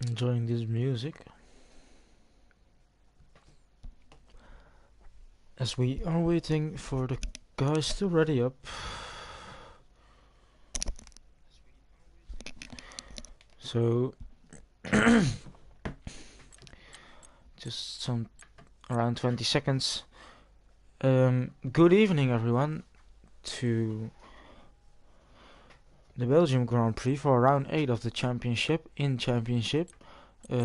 Enjoying this music as we are waiting for the guys to ready up. So just some around 20 seconds. Good evening everyone to the Belgium Grand Prix for round 8 of the championship.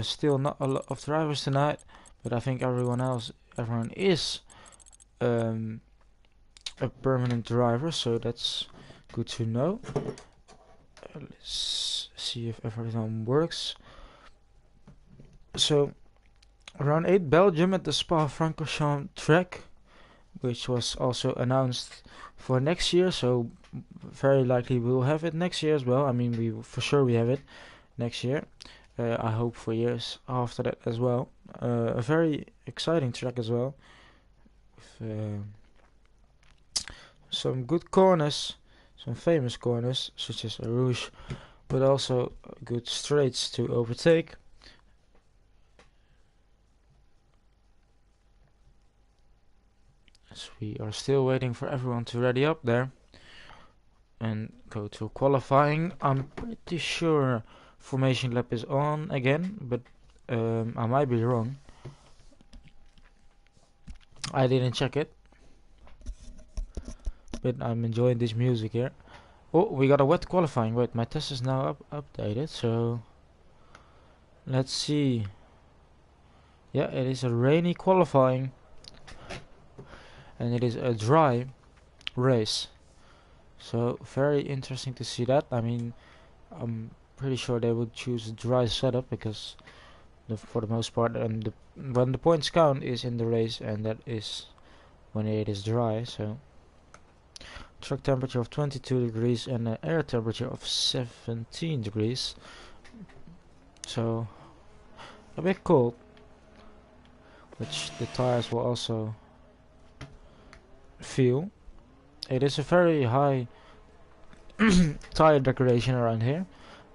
Still not a lot of drivers tonight, but I think everyone is a permanent driver, so that's good to know. Let's see if everything works. So round 8 Belgium at the Spa-Francorchamps track, which was also announced for next year, so very likely we'll have it next year as well. I mean, we have it next year. I hope for years after that as well. A very exciting track as well, with some good corners, some famous corners such as Rouge, but also good straights to overtake. As we are still waiting for everyone to ready up there and go to qualifying. I'm pretty sure formation lap is on again, but I might be wrong. I didn't check it, but I'm enjoying this music here. Oh, we got a wet qualifying. Wait, my test is now updated, so let's see. Yeah, it is a rainy qualifying, and it is a dry race. So very interesting to see that. I mean, I'm pretty sure they would choose a dry setup because for the most part, and when the points count is in the race, and that is when it is dry. So truck temperature of 22 degrees and an air temperature of 17 degrees. So a bit cold, which the tires will also feel. It is a very high tire decoration around here.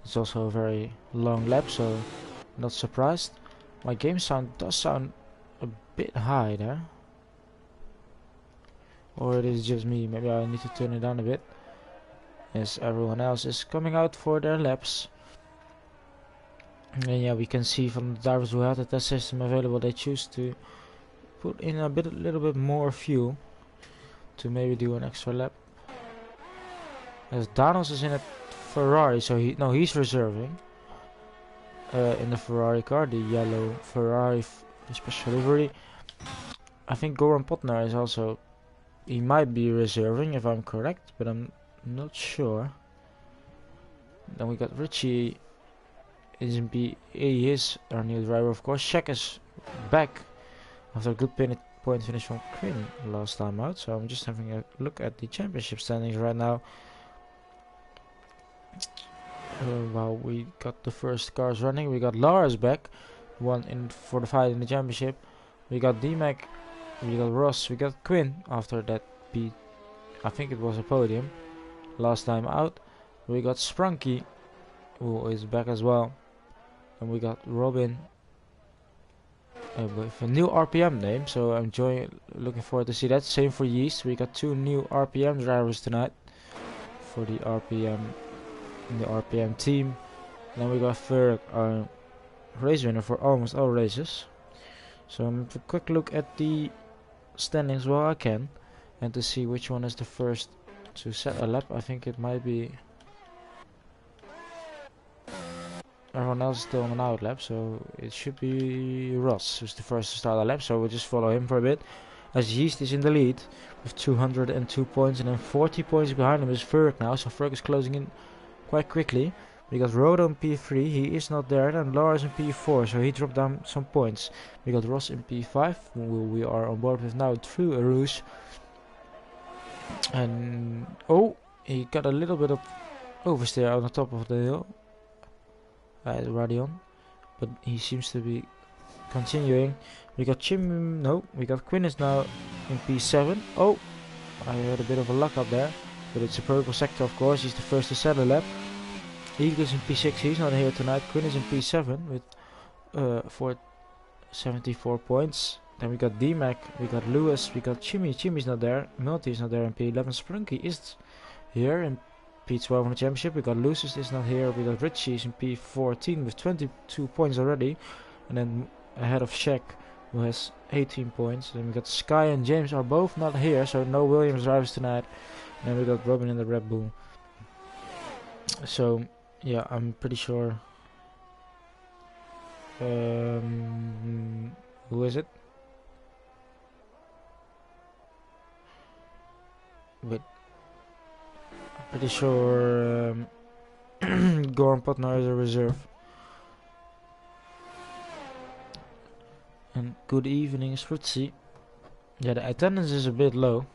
It's also a very long lap, so not surprised. My game sound does sound a bit high there, or it is just me. Maybe I need to turn it down a bit, as everyone else is coming out for their laps. And yeah, we can see from the drivers who have the test system available, they choose to put in a little bit more fuel to maybe do an extra lap. As Danos is in a Ferrari, so he's reserving in the Ferrari car, the yellow Ferrari special livery. I think Goran Potnar is also, he might be reserving if I'm correct, but I'm not sure. Then we got Richie is in B. He is our new driver, of course. Shaq is back after a good point finish from Quinn last time out. So I'm just having a look at the championship standings right now. While we got the first cars running, we got Lars back, won in for the fight in the championship. We got D-Mac, we got Ross, we got Quinn after that I think it was a podium last time out. We got Sprunky, who is back as well, and we got Robin with a new RPM name, so I'm looking forward to see that. Same for Yeast. We got 2 new RPM drivers tonight for the RPM team. And then we got Ferg, our race winner for almost all races. So I'm have a quick look at the standings while I can, and to see which one is the first to set a lap. I think it might be everyone else is still on an out lap, so it should be Ross who's the first to start a lap. So we'll just follow him for a bit, as Yeast is in the lead with 202 points, and then 40 points behind him is Ferg now. So Ferg is closing in quite quickly. We got Rhoda in P3, he is not there, and Lars in P4, so he dropped down some points. We got Ross in P5, who we are on board with now through a Rouge. And oh, he got a little bit of oversteer on the top of the hill, Radion, but he seems to be continuing. We got we got Quinn is now in P7. Oh, I had a bit of a luck up there. But it's a purple sector, of course. He's the first to set a lap. Eagles in P6, he's not here tonight. Quinn is in P7 with 74 points. Then we got D-Mac, we got Lewis, we got Chimmy. Chimmy's not there. Milty is not there in P11. Sprunky is here in P12 in the championship. We got Lucius is not here. We got Richie's in P14 with 22 points already. And then ahead of Shaq, who has 18 points. Then we got Sky and James are both not here, so no Williams drivers tonight. And then we got Robin in the Red Bull. So yeah, I'm pretty sure. Who is it? Wait, I'm pretty sure Goran Potnar is a reserve. And good evening, Sprutzy. Yeah, the attendance is a bit low.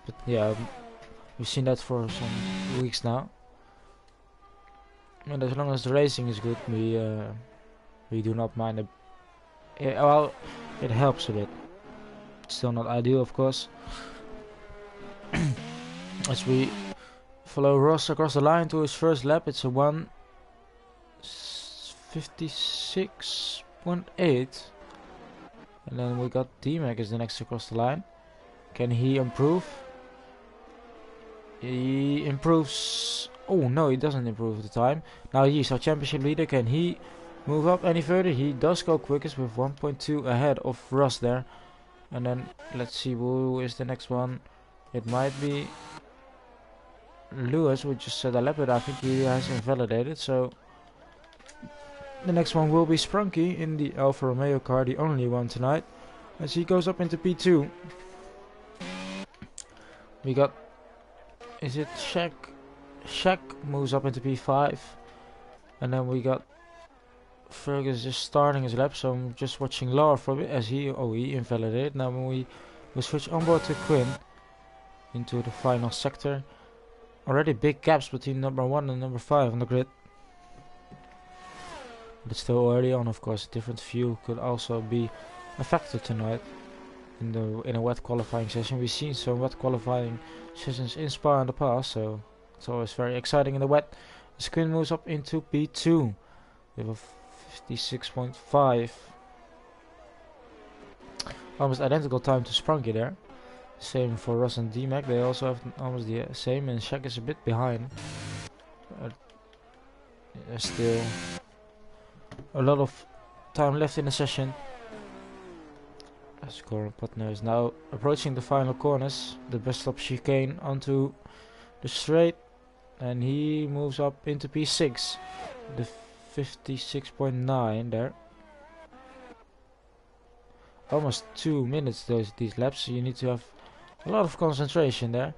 But yeah, we've seen that for some weeks now. And as long as the racing is good, we do not mind it. Well, it helps a bit. It's still not ideal, of course. As we follow Ross across the line to his first lap, it's a 1:56.8. And then we got D-Mac is the next across the line. Can he improve? He improves. Oh no, he doesn't improve the time. Now he's our championship leader. Can he move up any further? He does go quickest with 1.2 ahead of Russ there. And then let's see who is the next one. It might be Lewis, who just set a lap, but I think he has invalidated. So the next one will be Sprunky in the Alfa Romeo car, the only one tonight, as he goes up into P2. We got, is it Shaq? Shaq moves up into P5, and then we got Fergus just starting his lap. So I'm just watching Laura for a bit as he invalidated. Now when we switch on board to Quinn into the final sector. Already big gaps between number 1 and number 5 on the grid. But it's still early on, of course. A different view could also be a factor tonight in a wet qualifying session. We've seen some wet qualifying sessions in Spa in the past, so it's always very exciting in the wet. The Quinn moves up into P2 with a 56.5. Almost identical time to Sprunky there. Same for Russ and D-Mac, they also have almost the same, and Shaq is a bit behind. There's still a lot of time left in the session. As Goran Potnar is now approaching the final corners, the best stop chicane onto the straight, and he moves up into P6, the 56.9 there. Almost 2 minutes these laps, so you need to have a lot of concentration there.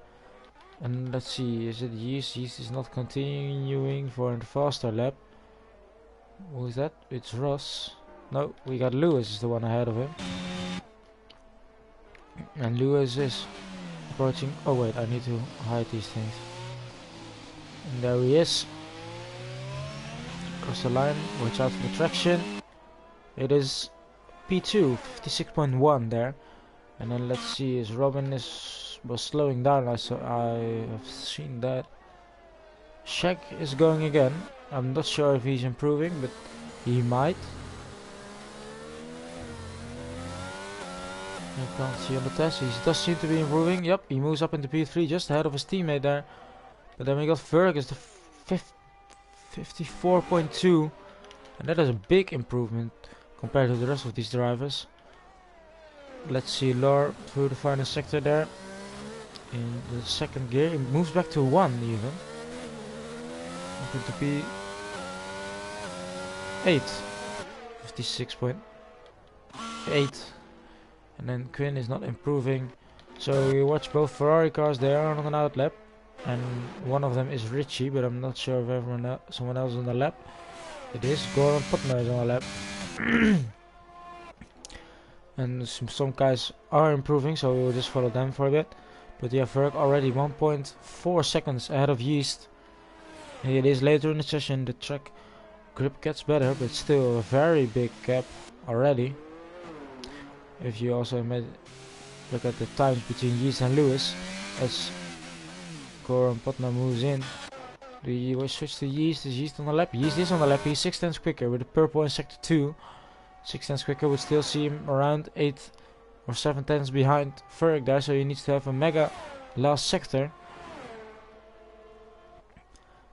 And let's see, is it Yeast? Yeast is not continuing for a faster lap. Who is that? It's Ross. No, we got Lewis is the one ahead of him. And Lewis is approaching. Oh wait, I need to hide these things. And there he is. Across the line, watch out for the traction. It is P2, 56.1 there. And then let's see, is Robin was slowing down. I have seen that. Shaq is going again. I'm not sure if he's improving, but he might. I can't see on the test. He does seem to be improving. Yep, he moves up into P3 just ahead of his teammate there. But then we got Fergus, the 54.2, and that is a big improvement compared to the rest of these drivers. Let's see Lor through the final sector there. In the second gear, it moves back to 1 even. Going to be 8, 56.8, and then Quinn is not improving. So we watch both Ferrari cars. They are on an out lap, and one of them is Richie, but I'm not sure if someone else is on the lap. It is Goran Potnar is on the lap. And some guys are improving, so we will just follow them for a bit. But yeah, Ferg already 1.4 seconds ahead of Yeast. It is later in the session, the track grip gets better, but still a very big gap already. If you also look at the times between Yeast and Lewis as Coran Potner moves in. Do you switch to Yeast? Is Yeast on the lap? Yeast is on the lap. He's 6 tenths quicker with the purple in sector 2. 6 tenths quicker would still see him around 8 or 7 tenths behind Ferg there, so he needs to have a mega last sector.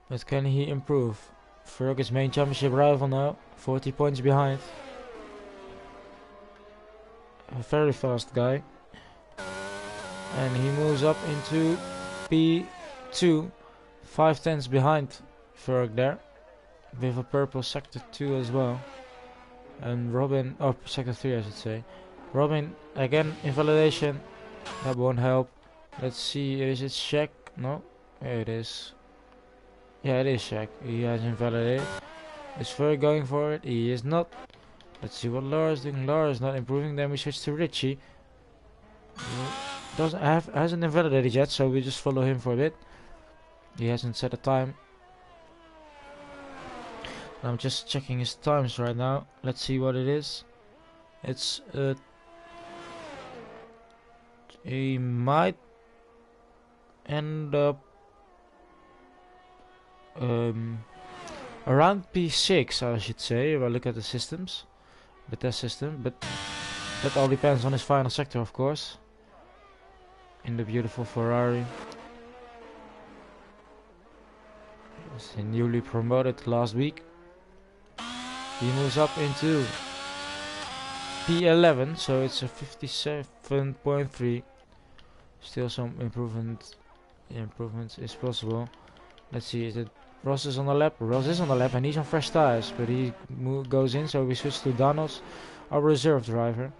But can he improve? Ferg is main championship rival now, 40 points behind. A very fast guy. And he moves up into P2, 5 tenths behind Ferg there, with a purple sector 2 as well. And Robin, oh, sector 3 I should say. Robin, again, invalidation. That won't help. Let's see, is it Shaq? No, yeah, it is. Yeah, it is Shaq. He has invalidated. Is Ferg going for it? He is not. Let's see what Laura is doing. Laura is not improving. Then we switch to Richie. Hasn't invalidated yet, so we just follow him for a bit. He hasn't set a time. I'm just checking his times right now. Let's see what it is. It's he might end up around P6, I should say, if I look at the systems, the test system, but that all depends on his final sector, of course, in the beautiful Ferrari. He's newly promoted last week. He moves up into P11, so it's a 57.3. Still some improvements is possible. Let's see, is it Ross is on the lap? Ross is on the lap and he's on fresh tires, but he goes in, so we switch to Danos, our reserve driver.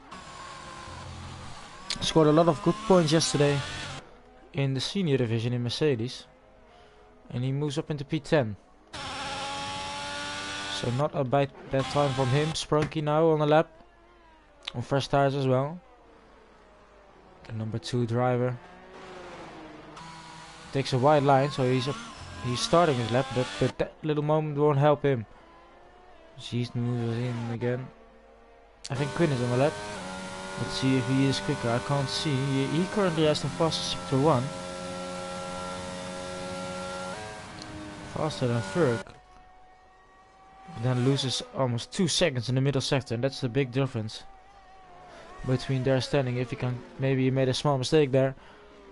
Scored a lot of good points yesterday in the senior division in Mercedes, and he moves up into P10. So not a bad time from him. Sprunky now on the lap, on fresh tires as well. The number 2 driver takes a wide line, so he's starting his lap, but that little moment won't help him. She's moves in again. I think Quinn is on the lap. Let's see if he is quicker. I can't see. He currently has the fastest sector 1. Faster than Ferg. Then loses almost 2 seconds in the middle sector, and that's the big difference between their standing. If he can, maybe he made a small mistake there.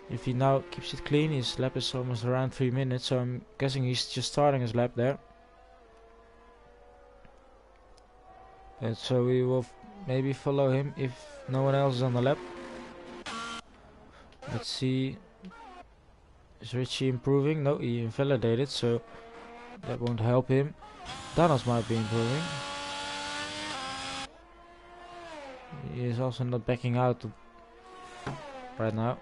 If he now keeps it clean, his lap is almost around 3 minutes, so I'm guessing he's just starting his lap there. And so we will maybe follow him if no one else is on the lap. Let's see. Is Richie improving? No, he invalidated, so that won't help him. Danos might be improving. He is also not backing out right now.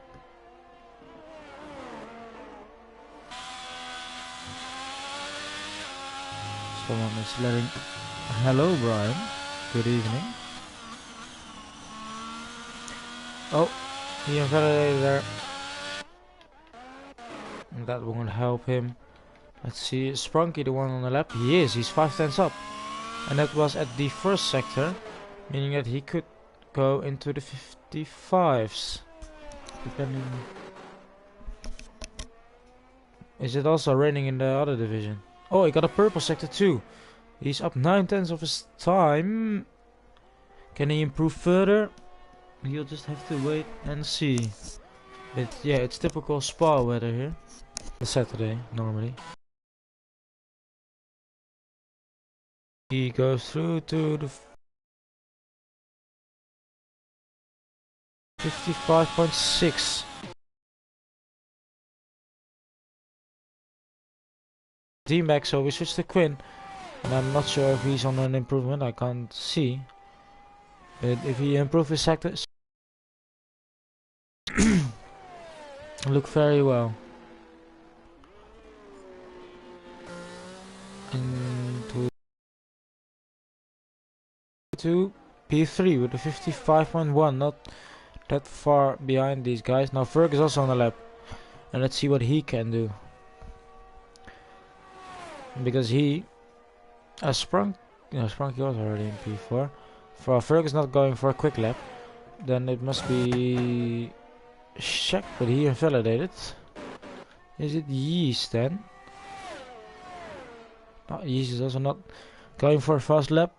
Someone is letting... Hello, Brian. Good evening. Oh, he invalidated there. That won't help him. Let's see, is Sprunky the one on the lap? He is, he's 5 tenths up. And that was at the first sector, meaning that he could go into the 55s. Depending... Is it also raining in the other division? Oh, he got a purple sector too. He's up 9 tenths of his time. Can he improve further? You'll just have to wait and see. But yeah, it's typical Spa weather here. The Saturday, normally. He goes through to the 55.6. Team back, so we switch to Quinn. And I'm not sure if he's on an improvement, I can't see. But if he improves his sectors, look very well. Into P3 with a 55.1, not that far behind these guys. Now Ferg is also on the lap, and let's see what he can do, because he Sprunky was already in P4. Ferg is not going for a quick lap, then it must be Shaq, but he invalidated. Is it Yeast then? No, Yeast is also not going for a fast lap.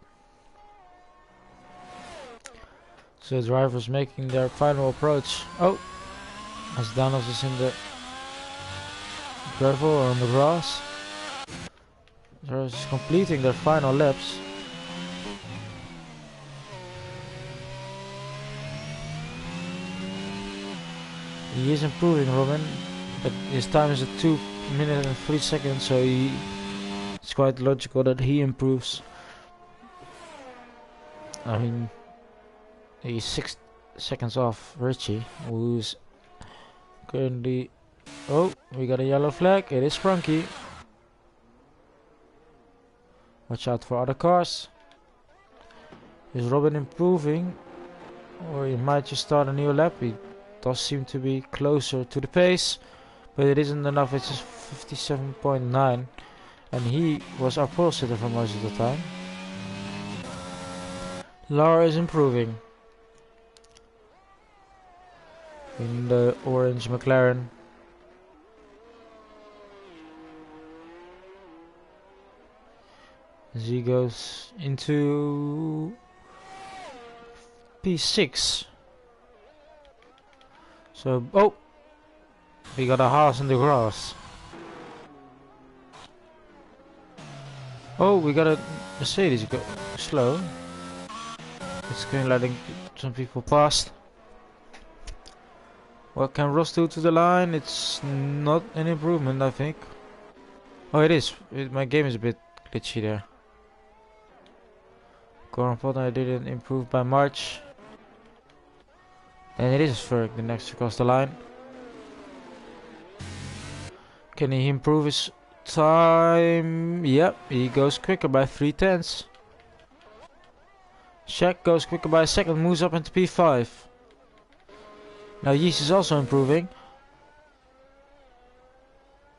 So the drivers making their final approach. Oh, as Danos is in the gravel or on the grass. They're just completing their final laps. He is improving, Robin, but his time is at 2 minutes and 3 seconds, so it's quite logical that he improves. I mean, he's 6 seconds off Richie, who's currently... Oh, we got a yellow flag. It is Frankie. Watch out for other cars. Is Robin improving? Or he might just start a new lap. He does seem to be closer to the pace, but it isn't enough. It's just 57.9, and he was our pole sitter for most of the time. Lara is improving in the orange McLaren. As he goes into P6. So, oh, we got a horse in the grass. Oh, we got a Mercedes go slow. It's going letting some people past. What can Ross do to the line? It's not an improvement, I think. Oh, it is. My game is a bit glitchy there. Goran Potter didn't improve by much. And it is Ferg, the next across the line. Can he improve his time? Yep, he goes quicker by 3/10. Shaq goes quicker by a second, moves up into P5. Now Yeast is also improving.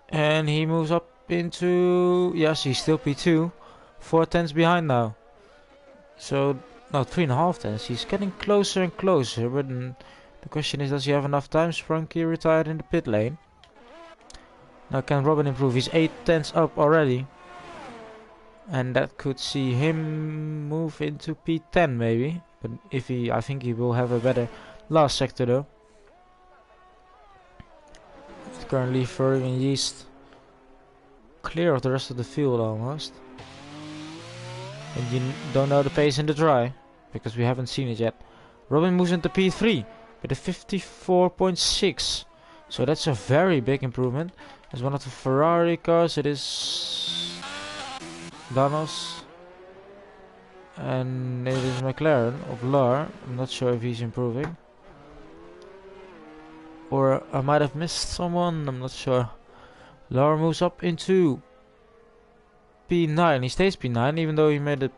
And he moves up into... Yes, he's still P2. 4/10 behind now. So, no, 3.5 he's getting closer and closer, but the question is, does he have enough time? Sprunky retired in the pit lane. Now can Robin improve? He's 8/10 up already. And that could see him move into P10 maybe. But if he, I think he will have a better last sector though. It's currently Ferg and Yeast clear of the rest of the field almost. And you don't know the pace in the dry, because we haven't seen it yet. Robin moves into P3 with a 54.6. So that's a very big improvement. As one of the Ferrari cars, it is Danos. And it is McLaren of Lar. I'm not sure if he's improving. Or I might have missed someone, I'm not sure. Lar moves up into P9. He stays P9 even though he made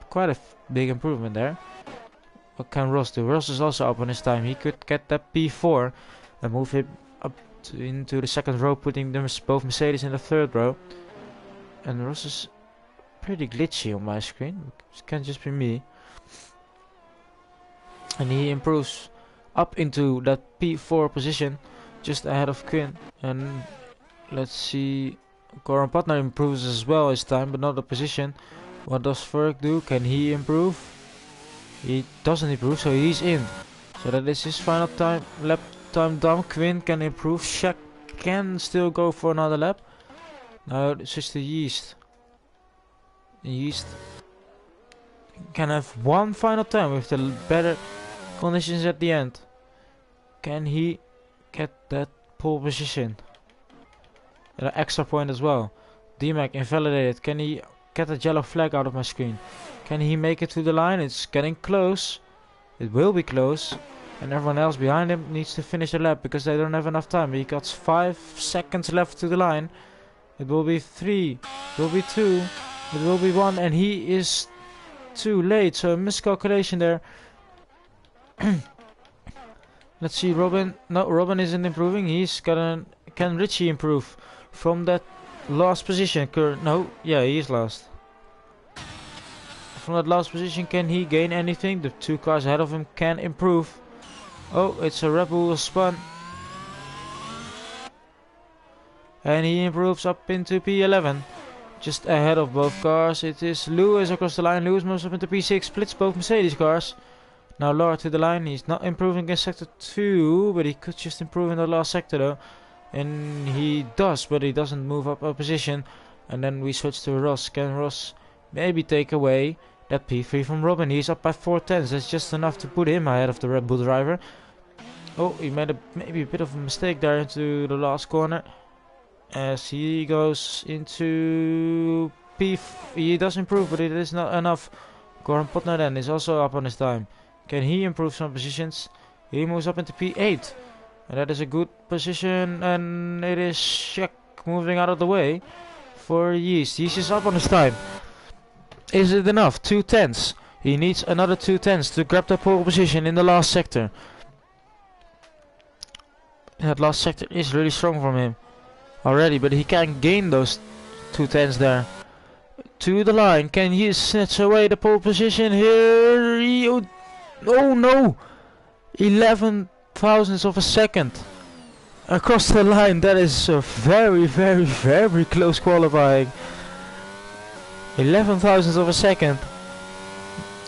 quite a big improvement there. What can Ross do? Ross is also up on his time. He could get that P4 and move him up into the second row, putting them both Mercedes in the third row. And Ross is pretty glitchy on my screen. It can't just be me. And he improves up into that P4 position just ahead of Quinn. And let's see, Goran Patnar improves as well his time, but not the position. What does Ferg do? Can he improve? He doesn't improve, so he's in. So that is his final time, lap time done. Quinn can improve. Shaq can still go for another lap. Now it's just the Yeast. Yeast can have one final time with the better conditions at the end. Can he get that pole position? An extra point as well. D-Mac invalidated. Can he get that yellow flag out of my screen? Can he make it to the line? It's getting close. It will be close. And everyone else behind him needs to finish the lap because they don't have enough time. He got 5 seconds left to the line. It will be 3. It will be 2. It will be 1. And he is too late. So a miscalculation there. Let's see, Robin. No, Robin isn't improving. He's got an... Can Richie improve from that last position? No, yeah, he is last. From that last position, can he gain anything? The 2 cars ahead of him can improve. Oh, it's a Red Bull spun. And he improves up into P11. Just ahead of both cars. It is Lewis across the line. Lewis moves up into P6. Splits both Mercedes cars. Now Laura to the line. He's not improving in sector 2. But he could just improve in the last sector though. And he does. But he doesn't move up a position. And then we switch to Ross. Can Ross maybe take away that P3 from Robin? He's up by 4 tenths. That's just enough to put him ahead of the Red Bull driver. Oh, he made maybe a bit of a mistake there into the last corner. As he goes into he does improve, but it is not enough. Goran Potner then is also up on his time. Can he improve some positions? He moves up into P8. And that is a good position. And it is Shek moving out of the way for Yeast. Yeast is up on his time. Is it enough? 2 tenths. He needs another 2 tenths to grab the pole position in the last sector. That last sector is really strong from him already, but he can gain those 2 tenths there. To the line, can he snatch away the pole position here? Oh no! 11 thousandths of a second across the line. That is a very close qualifying. 11 thousandths of a second.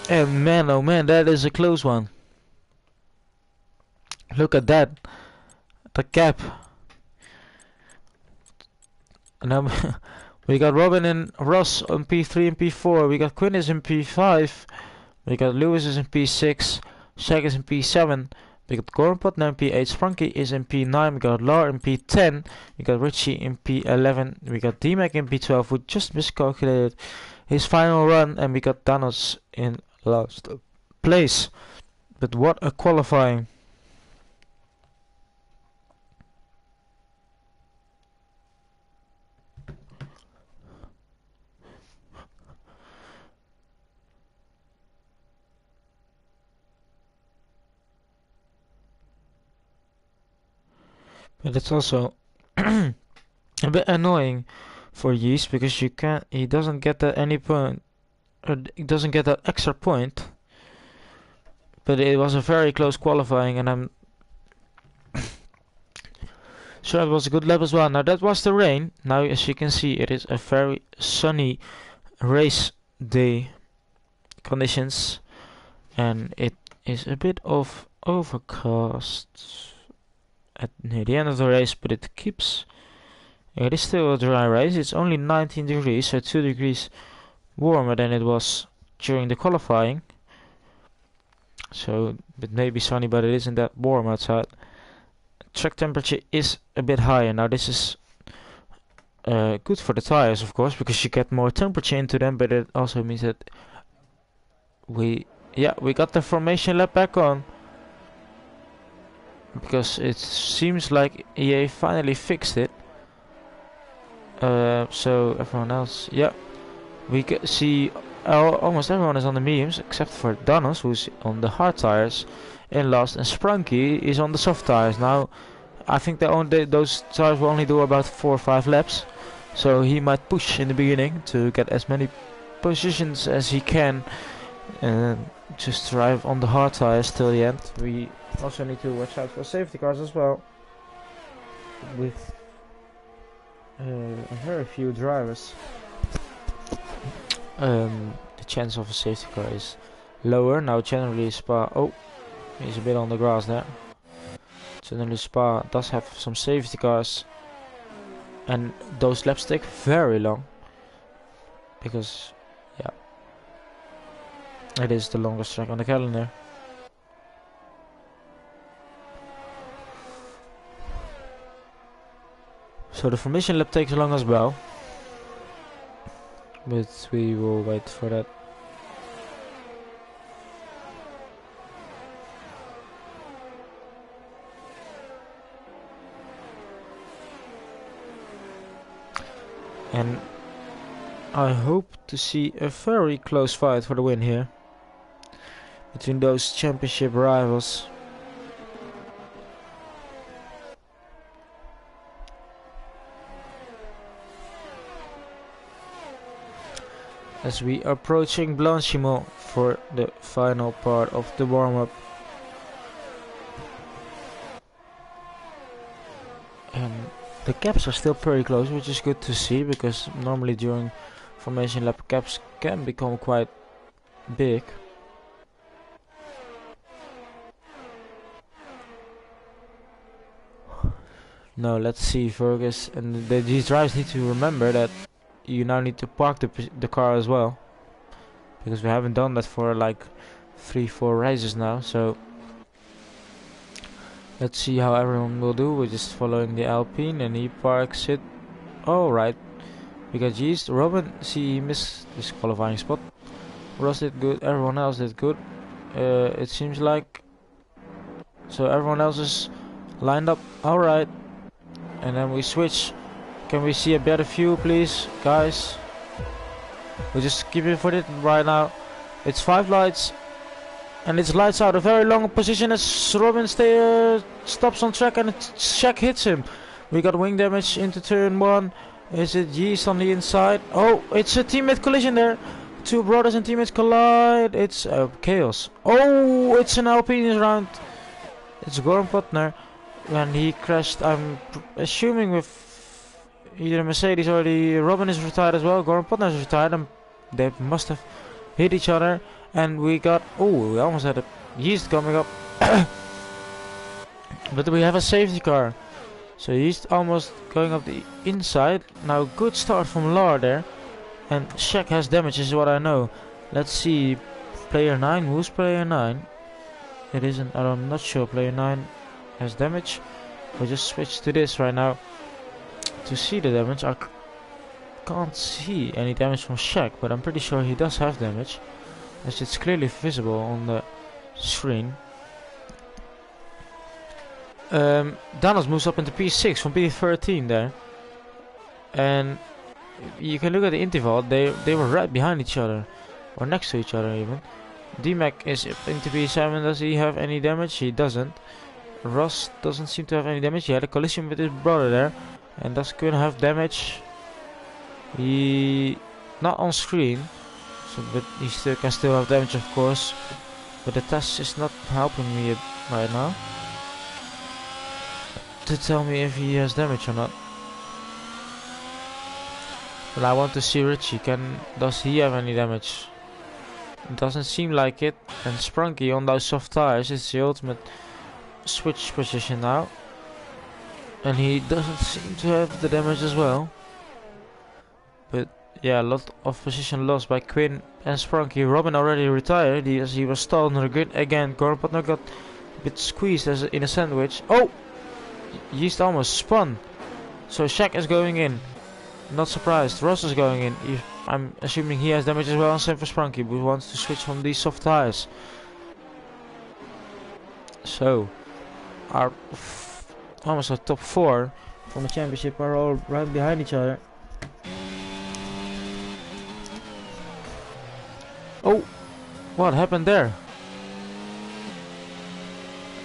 And man, oh man, that is a close one. Look at that. The gap. And then we got Robin and Ross on P3 and P4. We got Quinn is in P5. We got Lewis is in P6. Shaq is in P7. We got Goran Potner in P8. Sprunky is in P9. We got Lar in P10. We got Richie in P11. We got D-Mac in P12 who just miscalculated his final run. And we got Danos in last place. But what a qualifying. But it's also a bit annoying for Yeast because he doesn't get that any point, or he doesn't get that extra point. But it was a very close qualifying, and I'm sure it was a good lap as well. Now that was the rain. Now as you can see, it is a very sunny race day conditions, and it is a bit of overcast near the end of the race, but it is still a dry race. It's only 19 degrees, so 2 degrees warmer than it was during the qualifying. So it may be sunny, but it isn't that warm outside. Track temperature is a bit higher. Now this is good for the tires, of course, because you get more temperature into them, but it also means that we got the formation lap back on. Because it seems like EA finally fixed it. So everyone else, we see almost everyone is on the mediums except for Danos, who's on the hard tires in last, and Sprunky is on the soft tires. Now I think those tires will only do about 4 or 5 laps, so he might push in the beginning to get as many positions as he can and just drive on the hard tires till the end. We also need to watch out for safety cars as well, with very few drivers. The chance of a safety car is lower. Now generally Spa, oh, he's a bit on the grass there. Generally Spa does have some safety cars, and those laps take very long because it is the longest track on the calendar. So the formation lap takes long as well, but we will wait for that. And I hope to see a very close fight for the win here between those championship rivals. As we are approaching Blanchimont for the final part of the warm-up. And the gaps are still pretty close, which is good to see, because normally during formation lap gaps can become quite big. No, let's see, Fergus, and these drivers need to remember that you now need to park the car as well, because we haven't done that for like 3-4 races now. So let's see how everyone will do. We're just following the Alpine, and he parks it. Oh, right, we got Yeast. Robin, see, he missed this qualifying spot. Ross did good, everyone else did good, it seems like. So everyone else is lined up. Alright, and then we switch. Can we see a better view, please, guys? We just keep it for it right now. It's 5 lights, and it's lights out. A very long position as Robin stops on track, and Shaq hits him. We got wing damage into turn 1. Is it Yeast on the inside? Oh, it's a teammate collision there. 2 brothers and teammates collide. It's chaos. Oh, it's an Alpine round. It's Goran Potner. When he crashed, I'm assuming with either Mercedes or Robin is retired as well. Goran Potner is retired, and they must have hit each other. And we got, oh, we almost had a Yeast coming up. But we have a safety car. So Yeast almost going up the inside. Now good start from Lar there. And Shaq has damage, is what I know. Let's see. Player 9. Who's player 9? It isn't. I'm not sure. Player 9 has damage. We'll just switch to this right now to see the damage. I can't see any damage from Shaq, but I'm pretty sure he does have damage, as it's clearly visible on the screen. Danos moves up into P6 from P13 there. And you can look at the interval, they were right behind each other, or next to each other even. D-Mac is into P7, does he have any damage? He doesn't. Ross doesn't seem to have any damage. He had a collision with his brother there, and does couldn't have damage. He not on screen, so but he can still have damage, of course. But the test is not helping me right now to tell me if he has damage or not. But I want to see Richie. Does he have any damage? It doesn't seem like it. And Sprunky on those soft tires is the ultimate switch position now. And he doesn't seem to have the damage as well. But yeah, a lot of position lost by Quinn and Sprunky. Robin already retired as he was stalled on the grid again. Goran Potner got a bit squeezed in a sandwich. Oh! Yeast almost spun. So Shaq is going in. Not surprised. Ross is going in. I'm assuming he has damage as well, and same for Sprunky, who wants to switch from these soft tires. So our almost our top 4 from the championship are all right behind each other. Oh, what happened there?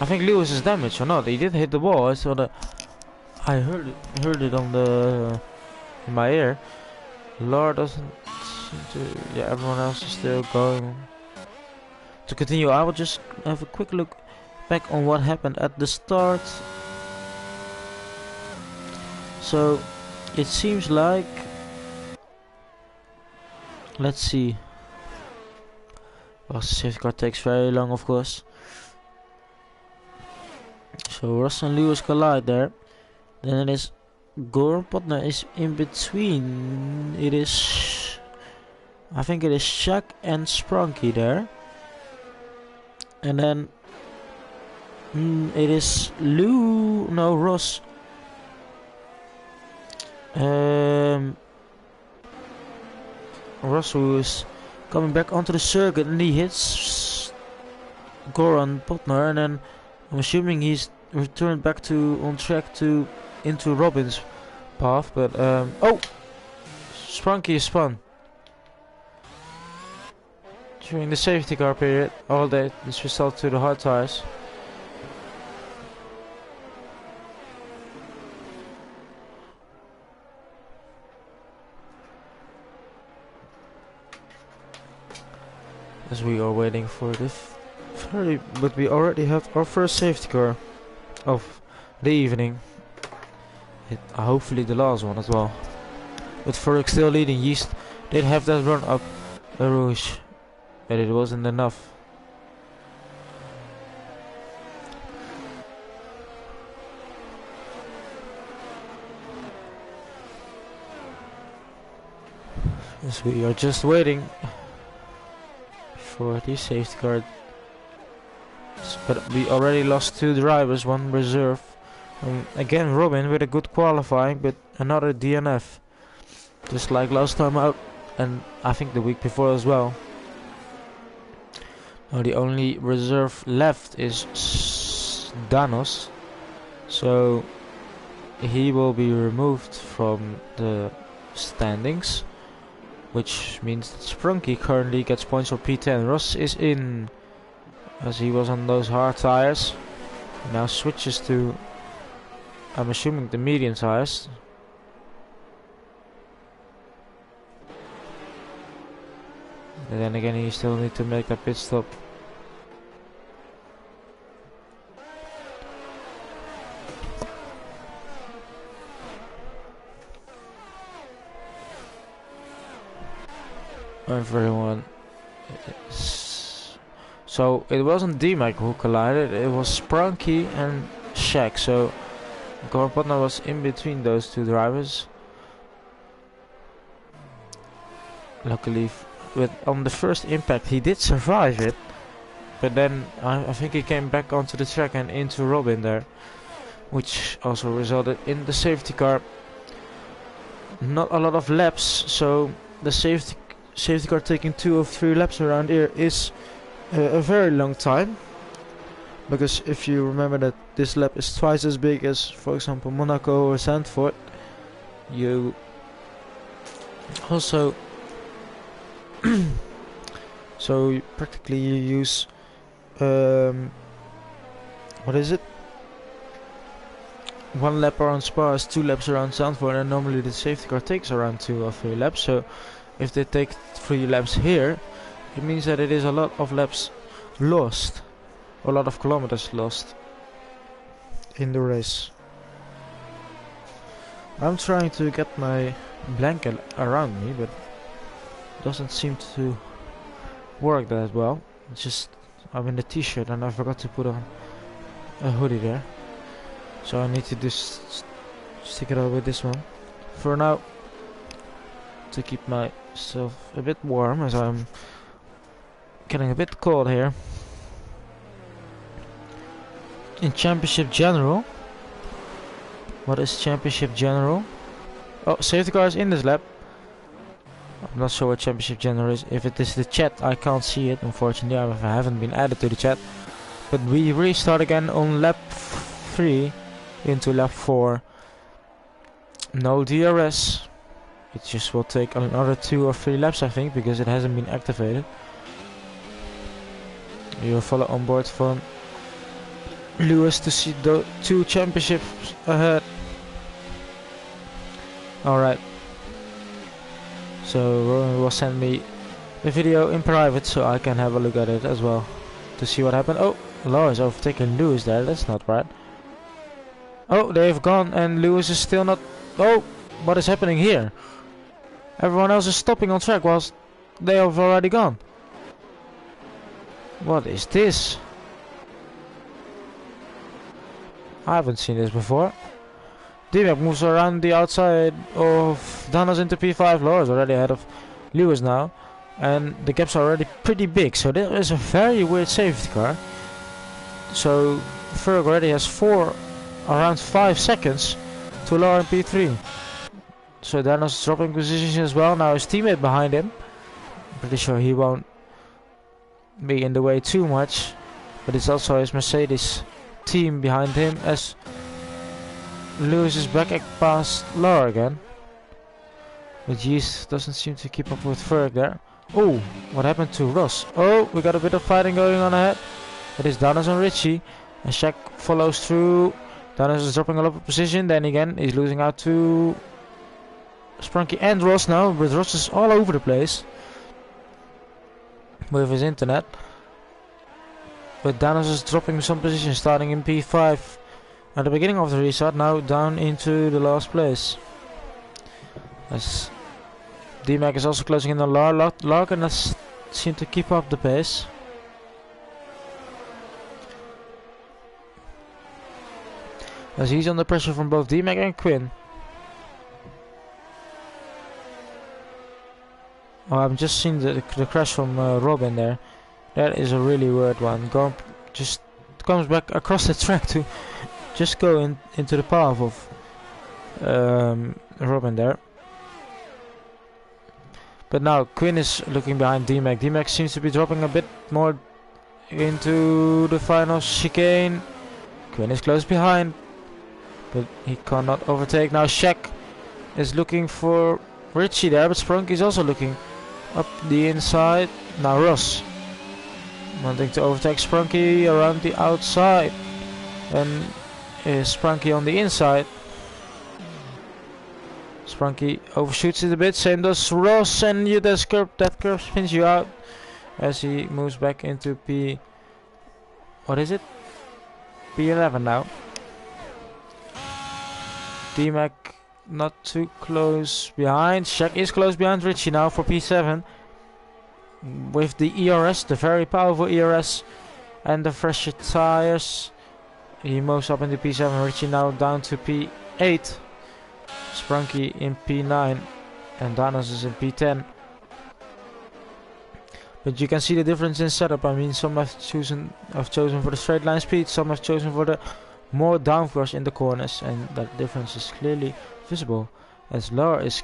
I think Lewis is damaged or not. He did hit the wall. I saw that. I heard it on the in my ear. Lar doesn't seem to. Yeah, everyone else is still going. To continue, I will just have a quick look back on what happened at the start. So it seems like, let's see. Well, safety car takes very long, of course. So Ross and Lewis collide there. Then it is Goran Potner is in between. It is, I think it is Shaq and Sprunky there. And then it is Ross. Ross, who is coming back onto the circuit, and he hits Goran Potner, and then I'm assuming he's returned back on track into Robin's path. But oh, Sprunky is spun during the safety car period. All day this result to the hard tires. As we are waiting for the but we already have our first safety car of the evening. hopefully the last one as well. With Ferg still leading, Yeast did have that run up Rouge, but it wasn't enough. Yes, we are just waiting for the safety car. But we already lost 2 drivers, 1 reserve. Again, Robin with a good qualifying, but another DNF. Just like last time out, and I think the week before as well. Now the only reserve left is Danos, so he will be removed from the standings, which means that Sprunky currently gets points for P10. Ross is in, as he was on those hard tires. Now switches to, I'm assuming, the medium tires. But then again, he still needs to make that pit stop. Everyone. So it wasn't D-Mac who collided, it was Sprunky and Shaq. So Gorbotna was in between those 2 drivers. Luckily, on the first impact he did survive it, but then I think he came back onto the track and into Robin there, which also resulted in the safety car. Not a lot of laps, so the safety car taking 2 or 3 laps around here is a very long time, because if you remember that this lap is twice as big as, for example, Monaco or Zandvoort, you also so practically you use what is it, 1 lap around Spa is 2 laps around Zandvoort, and normally the safety car takes around 2 or 3 laps. So if they take 3 laps here, it means that it is a lot of laps lost, a lot of kilometers lost in the race. I'm trying to get my blanket around me, but it doesn't seem to work that well. It's just I'm in the t-shirt and I forgot to put on a hoodie there, so I need to just stick it out with this one for now to keep myself a bit warm, as I'm getting a bit cold here. In Championship General, what is Championship General? Oh, safety car is in this lap. I'm not sure what Championship General is. If it is the chat, I can't see it, unfortunately. I haven't been added to the chat. But we restart again on lap 3 into lap 4. No DRS. It just will take another 2 or 3 laps, I think, because it hasn't been activated. You'll follow on board from Lewis to see the 2 championships ahead. Alright. So Rowan will send me the video in private so I can have a look at it as well to see what happened. Oh, Laura's overtaken Lewis there. That's not right. Oh, they've gone and Lewis is still not. Oh, what is happening here? Everyone else is stopping on track whilst they have already gone. What is this? I haven't seen this before. D-Mac moves around the outside of Danos into P5. Laura's already ahead of Lewis now. And the gaps are already pretty big. So there is a very weird safety car. So Ferg already has around 5 seconds to Laura in P3. So Danos is dropping positions as well. Now his teammate behind him. I'm pretty sure he won't be in the way too much. But it's also his Mercedes team behind him as Lewis is back past Laura again. But Yeast doesn't seem to keep up with Ferg there. Oh, what happened to Ross? Oh, we got a bit of fighting going on ahead. It is Danos and Richie. And Shaq follows through. Danos is dropping a lot of position. Then again, he's losing out to Sprunky and Ross now. But Ross is all over the place with his internet. But Danos is dropping some position, starting in P5 At the beginning of the restart, now down into the last place. As D-Mac is also closing in on Lark and that's seem to keep up the pace. As he's under pressure from both D-Mac and Quinn. Oh, I've just seen the crash from Robin there. That is a really weird one. Just comes back across the track to just go into the path of Robin there. But now Quinn is looking behind D-Mac. D-Mac seems to be dropping a bit more into the final chicane. Quinn is close behind, but he cannot overtake. Now Shaq is looking for Richie there, but Sprunk is also looking up the inside. Now Ross wanting to overtake Sprunky around the outside, and is Sprunky on the inside. Sprunky overshoots it a bit, same does Ross, and that curve spins you out as he moves back into what is it? P11 now. D-Mac not too close behind. Shaq is close behind Richie now for P7. With the ERS, the very powerful ERS, and the fresher tires, he moves up into P7. Richie now down to P8. Sprunky in P9 and Danos is in P10. But you can see the difference in setup. I mean, some have chosen for the straight line speed, some have chosen for the more downforce in the corners, and that difference is clearly visible. As Lar is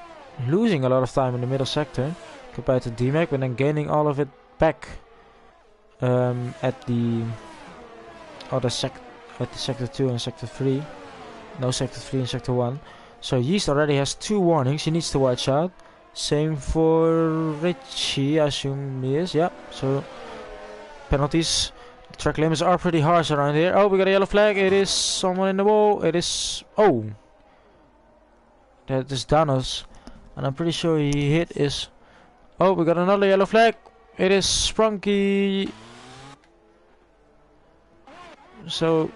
losing a lot of time in the middle sector compared to D-Mac, but then gaining all of it back at the sector 2 and sector 3. No, sector 3 and sector 1. So Yeast already has 2 warnings, he needs to watch out. Same for Richie, I assume he is, yeah. So penalties, the track limits are pretty harsh around here. Oh, we got a yellow flag, it is someone in the wall, it is, oh. That is Danos, and I'm pretty sure he hit is, oh, we got another yellow flag, it is Sprunky. So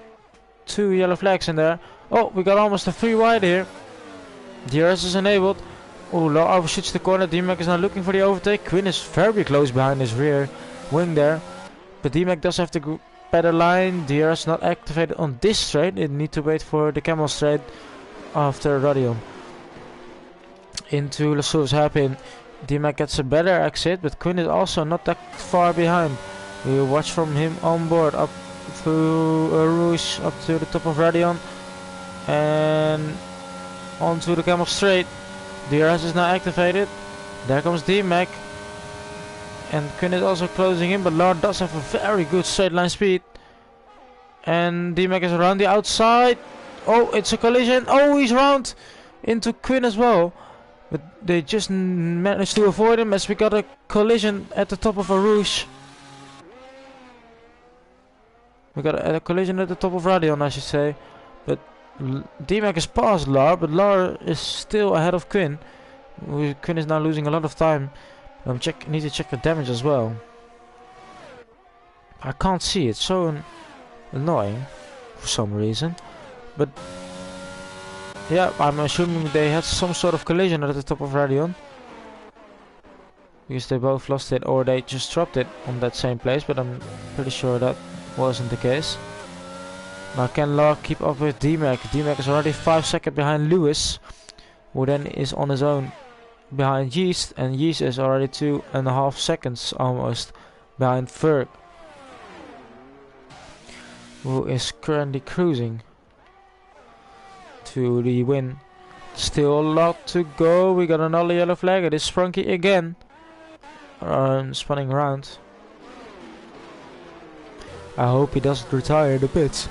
2 yellow flags in there. Oh, we got almost a 3 wide here. DRS is enabled. Oh, Law overshoots the corner. D-Mac is now looking for the overtake. Quinn is very close behind his rear wing there. But D-Mac does have the better line. DRS not activated on this straight. It need to wait for the camel straight after Radion. Into Lassour's hairpin. D-Mac gets a better exit, but Quinn is also not that far behind. We watch from him on board up through Rouge up to the top of Radion. And onto the camel straight. DRS is now activated. There comes D-Mac. And Quinn is also closing in, but Lard does have a very good straight line speed. And D-Mac is around the outside. Oh, it's a collision. Oh, he's round into Quinn as well. But they just managed to avoid him as we got a collision at the top of a Rouge. We got a collision at the top of Radion, I should say. But D-Mac is past Lar, but Lar is still ahead of Quinn. Quinn is now losing a lot of time. Need to check the damage as well. I can't see it, so annoying for some reason. But yeah, I'm assuming they had some sort of collision at the top of Radion. Because they both lost it, or they just dropped it on that same place, but I'm pretty sure that wasn't the case. Now can Lar keep up with D-Mac? D-Mac is already 5 seconds behind Lewis, who then is on his own behind Yeast, and Yeast is already 2.5 seconds almost behind Ferg, who is currently cruising to the win. Still a lot to go. We got another yellow flag. It is Sprunky again, spinning around. I hope he doesn't retire the pits.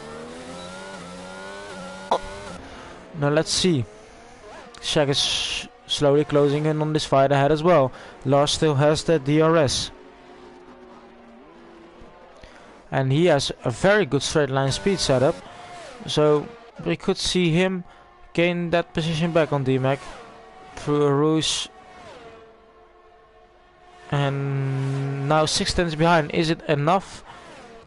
Now let's see. Shaq is slowly closing in on this fight ahead as well. Lars still has that DRS. And he has a very good straight line speed setup. So we could see him gain that position back on D-Mac through a Rouge. And now 6 tenths behind. Is it enough?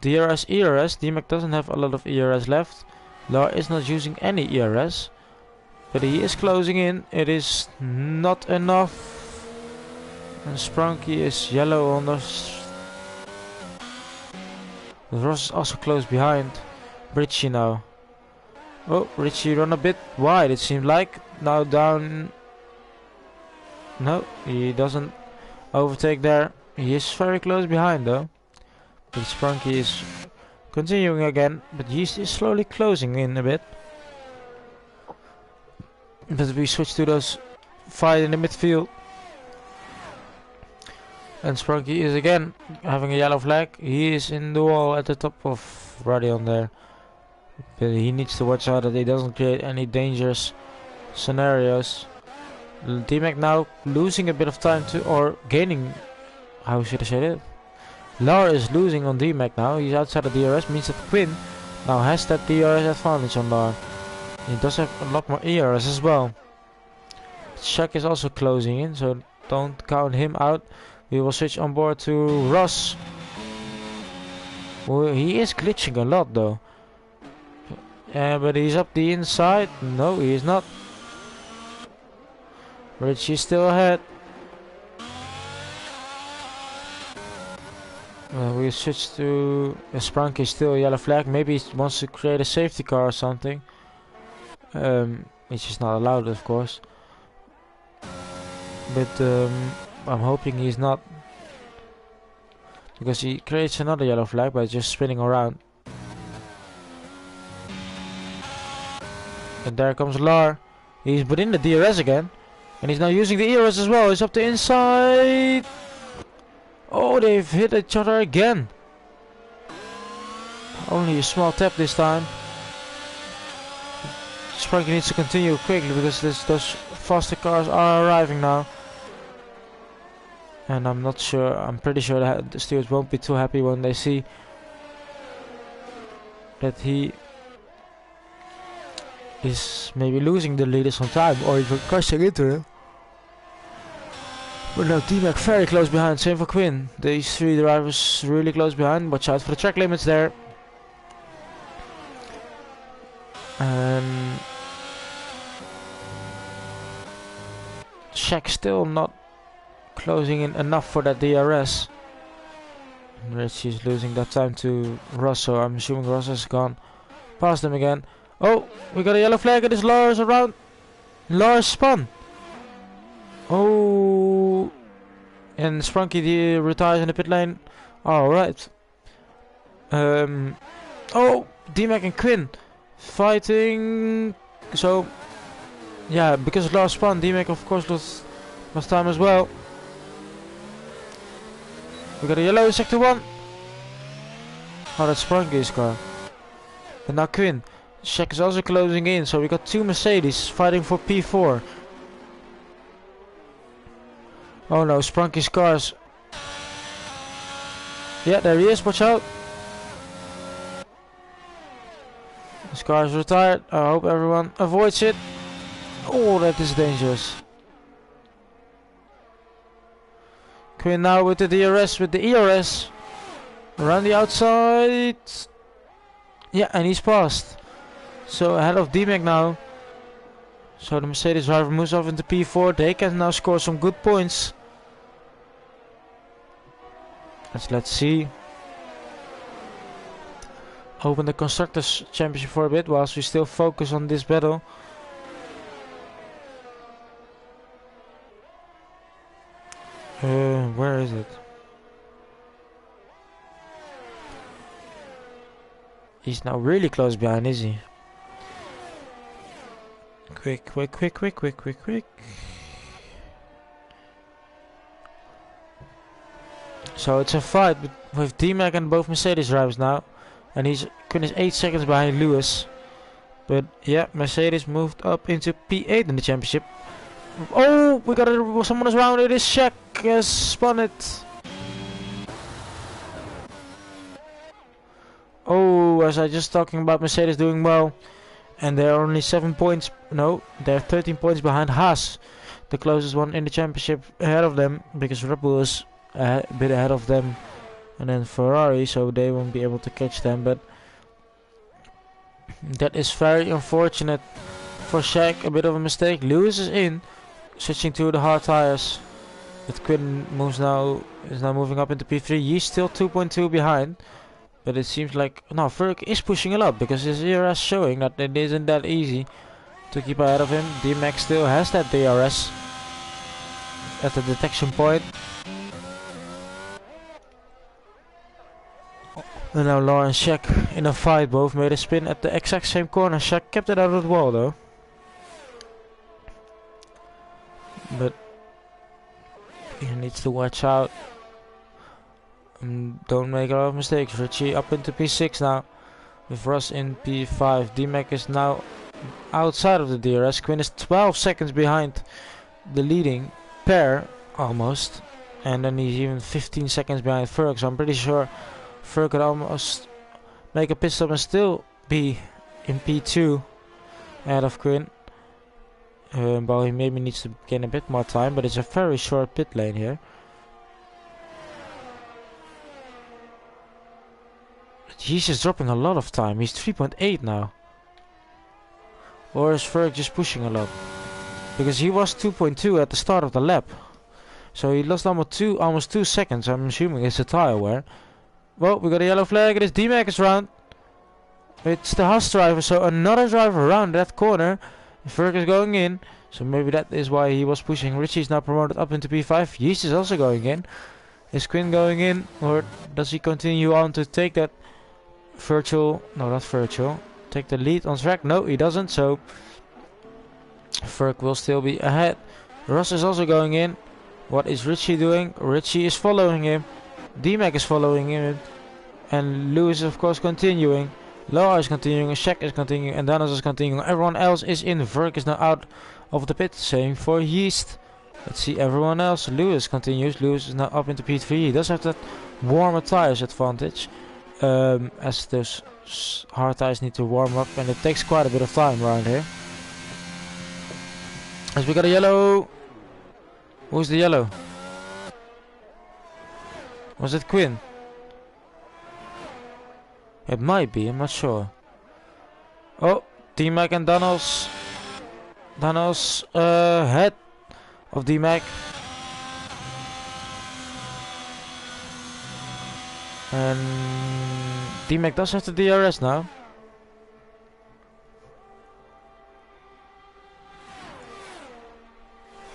DRS, ERS. D-Mac doesn't have a lot of ERS left. Lar is not using any ERS, but he is closing in. It is not enough. And Sprunky is yellow on the... Ross is also close behind. Richie now. Oh, Richie run a bit wide, it seemed like. Now down... No, he doesn't overtake there. He is very close behind though. But Sprunky is continuing again, but he is slowly closing in a bit. But we switch to those fight in the midfield. And Sprunky is again having a yellow flag. He is in the wall at the top of Radion there. But he needs to watch out that he doesn't create any dangerous scenarios. D-Mac now losing a bit of time to, or gaining, how should I say it? Lar is losing on D-Mac now. He's outside the DRS, means that Quinn now has that DRS advantage on Lar. He does have a lot more ERS as well. Shaq is also closing in, so don't count him out. We will switch on board to Ross. Well, he is glitching a lot though. But he's up the inside. No, he is not. Richie's still ahead. We switch to Sprunky, still a yellow flag. Maybe he wants to create a safety car or something. Which is not allowed, of course. But I'm hoping he's not. Because he creates another yellow flag by just spinning around. And there comes Lar. He's put in the DRS again. And he's now using the ERS as well. He's up the inside. Oh, they've hit each other again. Only a small tap this time. Sprunky needs to continue quickly because those faster cars are arriving now. And I'm not sure, I'm pretty sure that the stewards won't be too happy when they see that he is maybe losing the lead some time or even crashing into him. But now D-Mac very close behind, same for Quinn. These three drivers really close behind. Watch out for the track limits there. And Shaq still not closing in enough for that DRS. And Richie's losing that time to Ross, so I'm assuming Ross has gone past him again. Oh, we got a yellow flag and this Lars around. Lars spun. Oh, and Sprunky retires in the pit lane. Alright. Oh, D-Mac and Quinn fighting. So, yeah, because Lars spun, D-Mac of course lost time as well. We got a yellow in sector 1. Oh, that's Sprunky's car. And now Quinn. Shaq is also closing in, so we got two Mercedes fighting for P4. Oh no, Sprunky's cars. Yeah, there he is, watch out. His car is retired. I hope everyone avoids it. Oh, that is dangerous. Quinn now with the DRS, with the ERS. Around the outside. Yeah, and he's passed. So ahead of D-Mac now. So the Mercedes driver moves off into P4. They can now score some good points. Let's see. Open the Constructors Championship for a bit whilst we still focus on this battle. Where is it? He's now really close behind, is he? Quick. So it's a fight with D-Mac and both Mercedes drivers now. And Quinn is 8 seconds behind Lewis. But yeah, Mercedes moved up into P8 in the championship. Oh, we got someone is around. It is Shaq has spun it. Oh, as I just talking about Mercedes doing well. And they're only 7 points. No, they're 13 points behind Haas, the closest one in the championship ahead of them, because Red Bull is a bit ahead of them, and then Ferrari, so they won't be able to catch them. But That is very unfortunate for Shaq. A bit of a mistake. Lewis is in, switching to the hard tires. But Quinn is now moving up into P3. He's still 2.2 behind. But it seems like no, Ferg is pushing a lot because his DRS showing that it isn't that easy to keep ahead of him. D-Mac still has that DRS at the detection point. And now Laura and Shaq in a fight, both made a spin at the exact same corner. Shaq kept it out of the wall though. But he needs to watch out. Don't make a lot of mistakes. Richie up into P6 now. With Russ in P5. D-Mac is now outside of the DRS. Quinn is 12 seconds behind the leading pair almost. And then he's even 15 seconds behind Ferg. So I'm pretty sure Ferg could almost make a pit stop and still be in P2 ahead of Quinn. Well, he maybe needs to gain a bit more time, but it's a very short pit lane here. He's just dropping a lot of time. He's 3.8 now. Or is Ferg just pushing a lot? Because he was 2.2 at the start of the lap. So he lost almost 2 seconds. I'm assuming it's a tire wear. Well, we got a yellow flag. It is D-Mac's round. It's the Haas driver, so another driver around that corner. Ferg is going in, so maybe that is why he was pushing. Richie is now promoted up into P5. Yeast is also going in. Is Quinn going in, or does he continue on to take that virtual? No, not virtual. Take the lead on track? No, he doesn't. So Ferg will still be ahead. Ross is also going in. What is Richie doing? Richie is following him. D-Mac is following him, and Lewis is of course continuing. Laura is continuing, Shaq is continuing, and Dennis is continuing. Everyone else is in. Ferg is now out of the pit. Same for Yeast. Let's see everyone else. Lewis continues. Lewis is now up into P3. He does have that warmer tires advantage, as those hard tires need to warm up, and it takes quite a bit of time around here. As we got a yellow. Who's the yellow? Was it Quinn? It might be, I'm not sure. Oh, D-Mac and Danos. Danos head of D-Mac. And D-Mac does have the DRS now.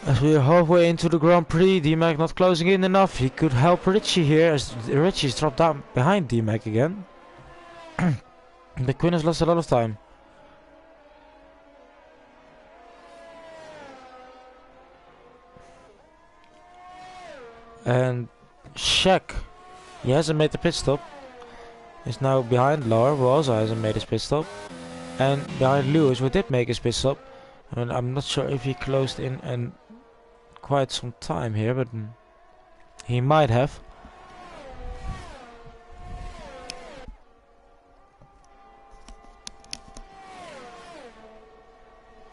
As we are halfway into the Grand Prix, D-Mac not closing in enough. He could help Richie here as Richie's dropped down behind D-Mac again. The Quinn has lost a lot of time. And Shaq, he hasn't made the pit stop. He's now behind Laura, who also hasn't made his pit stop. And behind Lewis, who did make his pit stop. And I'm not sure if he closed in and quite some time here, but he might have.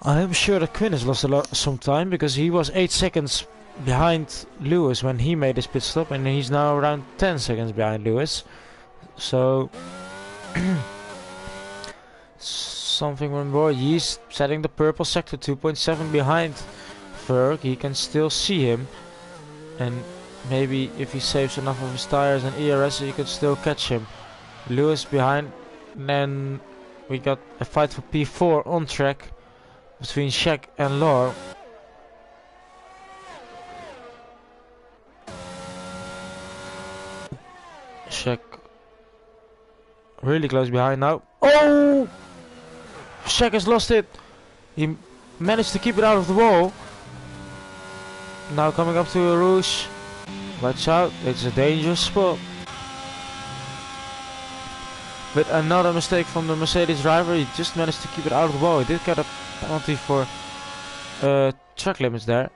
I am sure that Quinn has lost some time because he was 8 seconds behind Lewis when he made his pit stop, and he's now around 10 seconds behind Lewis. So something went wrong. He's setting the purple sector 2.7 behind Ferg. He can still see him, and maybe if he saves enough of his tires and ERS, he could still catch him. Lewis behind, and then we got a fight for P4 on track between Shaq and Laura. Shaq really close behind now. Oh! Shaq has lost it. He managed to keep it out of the wall. Now coming up to a Rouge. Watch out, it's a dangerous spot. But another mistake from the Mercedes driver. He just managed to keep it out of the wall. He did get a penalty for track limits there.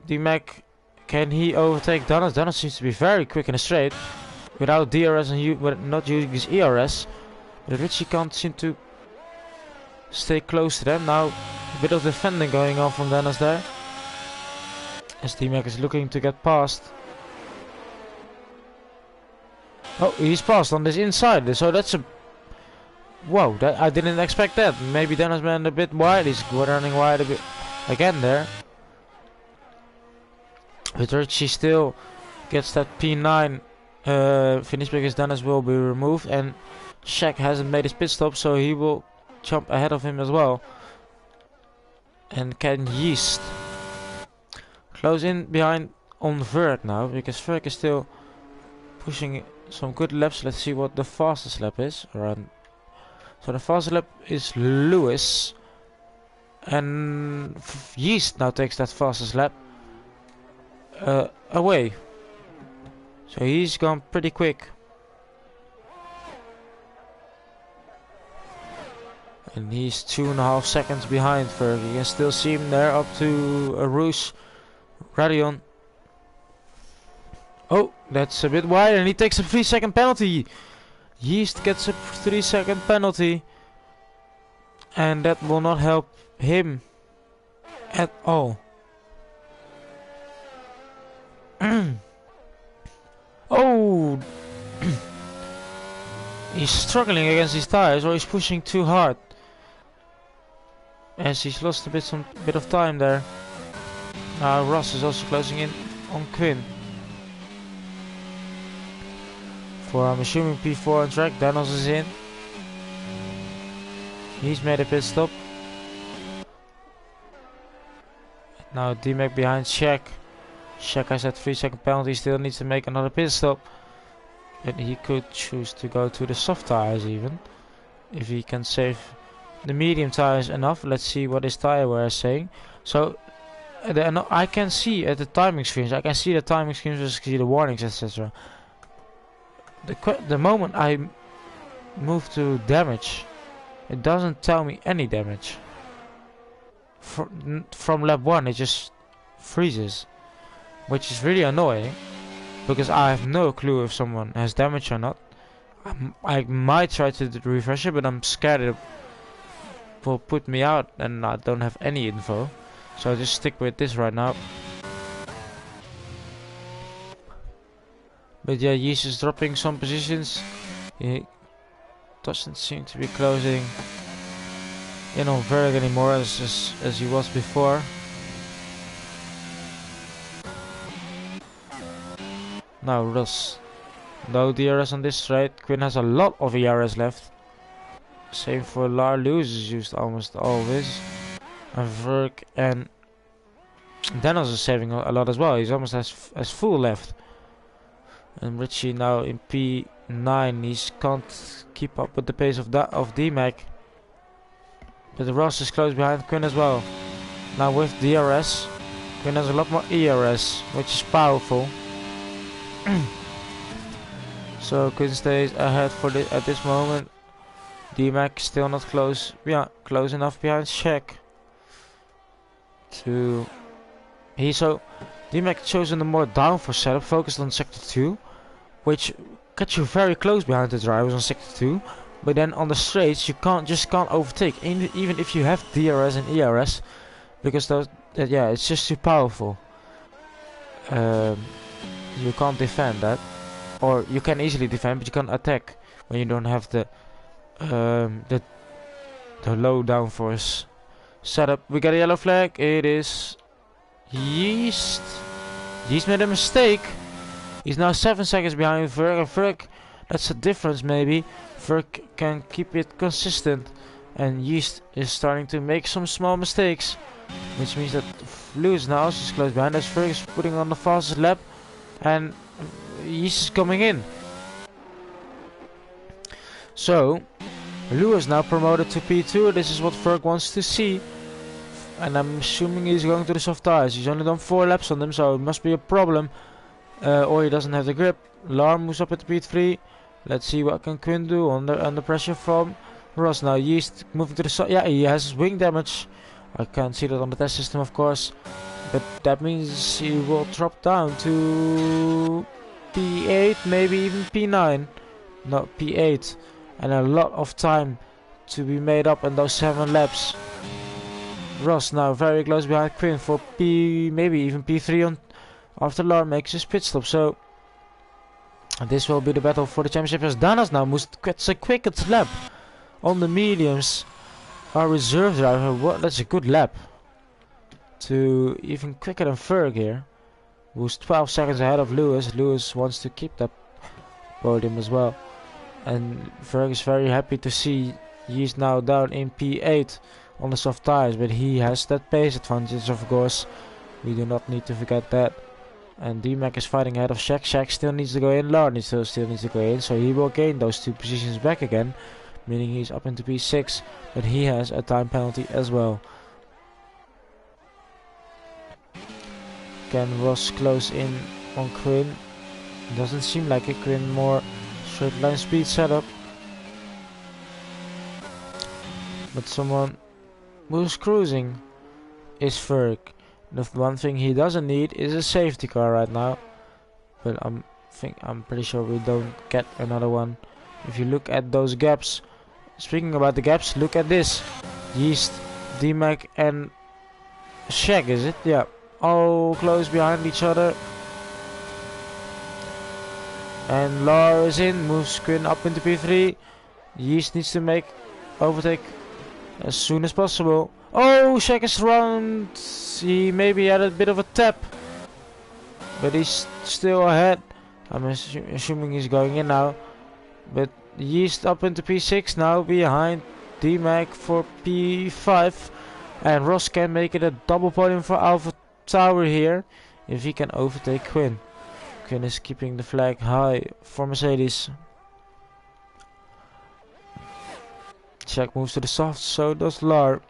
D-Mac, can he overtake Dennis? Dennis seems to be very quick in a straight without DRS and not using his ERS. But Richie can't seem to stay close to them. Now a bit of defending going on from Dennis there, as D-Mac is looking to get past. Oh, he's passed on this inside, so that's a Whoa, that, I didn't expect that. Maybe Dennis went a bit wide. He's running wide a bit again there. But Richie still gets that P9 finish because Dennis will be removed. And Shaq hasn't made his pit stop, so he will jump ahead of him as well. And can Yeast close in behind on Verk now, because Verk is still pushing some good laps. Let's see what the fastest lap is. Around. So the fastest lap is Lewis, and Yeast now takes that fastest lap away. So he's gone pretty quick. And he's 2.5 seconds behind Ferg. You can still see him there up to Rouge Radion. Oh, that's a bit wide, and he takes a 3-second penalty. Yeast gets a 3-second penalty, and that will not help him at all. Oh, he's struggling against his tires, or he's pushing too hard, as he's lost a bit of time there. Now Ross is also closing in on Quinn. For I'm assuming P4 on track. Daniels is in. He's made a pit stop. Now D-Mac behind Shaq. Shaq has that 3-second penalty. Still needs to make another pit stop. And he could choose to go to the soft tires even, if he can save the medium tires enough. Let's see what his tire wear is saying. So I can see at the timing screens. I can see the timing screens, I see the warnings, etc. The moment I move to damage, it doesn't tell me any damage. From lap 1 it just freezes, which is really annoying, because I have no clue if someone has damage or not. I might try to refresh it, but I'm scared it will put me out and I don't have any info. So I'll just stick with this right now. But yeah, Yeast is dropping some positions. He doesn't seem to be closing in on Verg anymore as he was before. Now Russ. No DRS on this straight. Quinn has a lot of ERS left. Same for Lar. Lewis is used almost always. And Verg and Daniels is saving a lot as well. He's almost as full left. And Richie now in P9. He can't keep up with the pace of D-Mac. But Ross is close behind Quinn as well. Now with DRS, Quinn has a lot more ERS, which is powerful. So Quinn stays ahead at this moment. D-Mac still not close. Yeah, close enough behind Shaq. D-Mac chosen a more downforce setup, focused on sector 2, which gets you very close behind the drivers on sector 2. But then on the straights you just can't overtake, even if you have DRS and ERS, because it's just too powerful. You can't defend that, or you can easily defend, but you can't attack when you don't have the low downforce setup. We got a yellow flag. It is Yeast. Yeast made a mistake. He's now 7 seconds behind Verk. Verk, that's a difference maybe. Verk can keep it consistent, and Yeast is starting to make some small mistakes, which means that Lewis now is close behind us. Verk is putting on the fastest lap, and Yeast is coming in. So Lewis now promoted to P2. This is what Verk wants to see, and I'm assuming he's going to the soft tires. He's only done 4 laps on them, so it must be a problem, or he doesn't have the grip. Lar moves up at P3. Let's see what can Quinn do under pressure from Ross. Now Yeast moving to the side. Yeah, he has wing damage. I can't see that on the test system, of course, but that means he will drop down to P8, maybe even P9. No, P8, and a lot of time to be made up in those 7 laps. Ross now very close behind Quinn for maybe even P3 on after Lar makes his pit stop. So this will be the battle for the championship, as Danas now gets a quickest lap on the mediums. Our reserve driver, what? That's a good lap. To even quicker than Ferg here, who's 12 seconds ahead of Lewis. Lewis wants to keep that podium as well. And Ferg is very happy to see he's now down in P8 on the soft tires, but he has that pace advantage, of course. We do not need to forget that. And D-Mac is fighting ahead of Shaq. Shaq still needs to go in, Lard still needs to go in, so he will gain those 2 positions back again, meaning he's up into P6, but he has a time penalty as well. Can Ross close in on Quinn? Doesn't seem like it. Quinn more straight line speed setup. But someone who's cruising is Ferg. The one thing he doesn't need is a safety car right now. But I'm pretty sure we don't get another one. If you look at those gaps. Speaking about the gaps, look at this. Yeast, D-Mac and Shaq, is it? Yeah. All close behind each other. And Lar is in, moves Quinn up into P3. Yeast needs to make overtake as soon as possible. Oh, Shaq is around. He maybe had a bit of a tap, but he's still ahead. I'm assuming he's going in now. But Yeast up into P6 now, behind D-Mac for P5. And Ross can make it a double podium for Alpha Tower here, if he can overtake Quinn. Quinn is keeping the flag high for Mercedes. Shaq moves to the soft, so does Lar.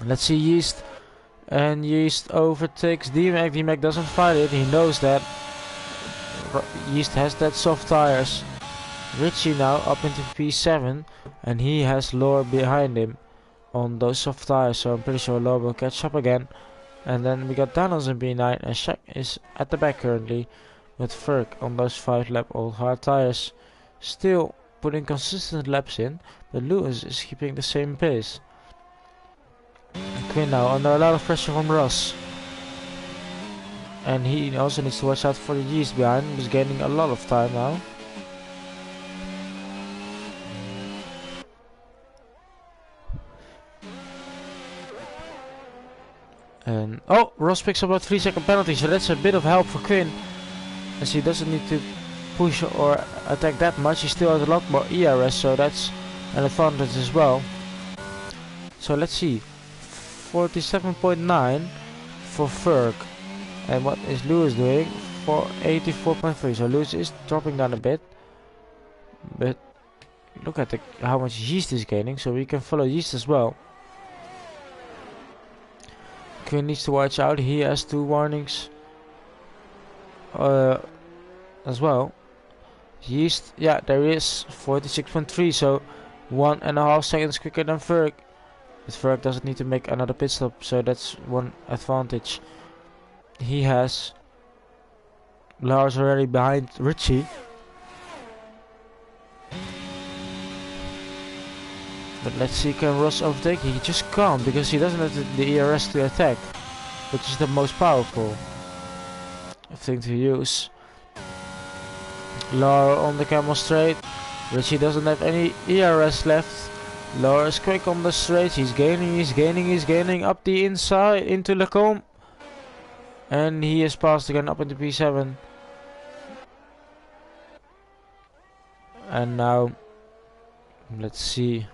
Let's see Yeast. And Yeast overtakes D-Mac. D-Mac doesn't fight it, he knows that. Yeast has that soft tires. Richie now up into P7, and he has Lar behind him on those soft tires, so I'm pretty sure Lar will catch up again. And then we got Daniels in B9, and Shaq is at the back currently with Ferg on those 5 lap old hard tires. Still putting consistent laps in, but Lewis is keeping the same pace. And Quinn now under a lot of pressure from Ross. And he also needs to watch out for the Yeast behind him, he's gaining a lot of time now. And oh, Ross picks up a 3-second penalty, so that's a bit of help for Quinn, as he doesn't need to push or attack that much. He still has a lot more ERS, so that's an advantage as well. So let's see, 47.9 for Ferg. And what is Lewis doing? For 84.3. So Lewis is dropping down a bit, but look at how much Yeast is gaining, so we can follow Yeast as well. Quinn needs to watch out, he has 2 warnings as well. Yeast, yeah, there is 46.3, so 1.5 seconds quicker than Ferg. But Ferg doesn't need to make another pit stop, so that's one advantage he has. Lars already behind Richie. But let's see, can Ross overtake? He just can't, because he doesn't have the ERS to attack, which is the most powerful thing to use. Lar on the camel straight. Richie doesn't have any ERS left. Lar is quick on the straight. He's gaining up the inside into Lacombe. And he is passed again up into P7. And now, let's see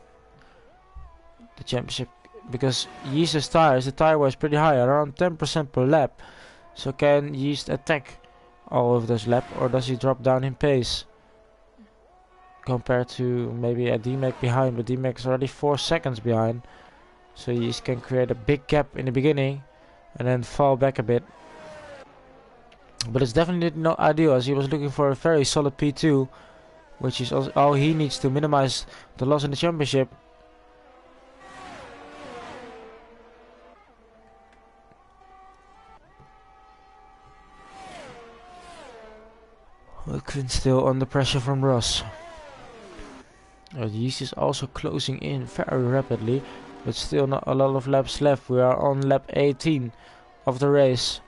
the championship, because Yeast's tires, the tire was pretty high, around 10% per lap. So can Yeast attack all of those laps, or does he drop down in pace compared to maybe a D-Mac behind? But D-Mac is already 4 seconds behind, so Yeast can create a big gap in the beginning and then fall back a bit. But it's definitely not ideal, as he was looking for a very solid P2, which is also all he needs to minimize the loss in the championship. Quinn still under pressure from Ross. Yeast is also closing in very rapidly, but still not a lot of laps left. We are on lap 18 of the race.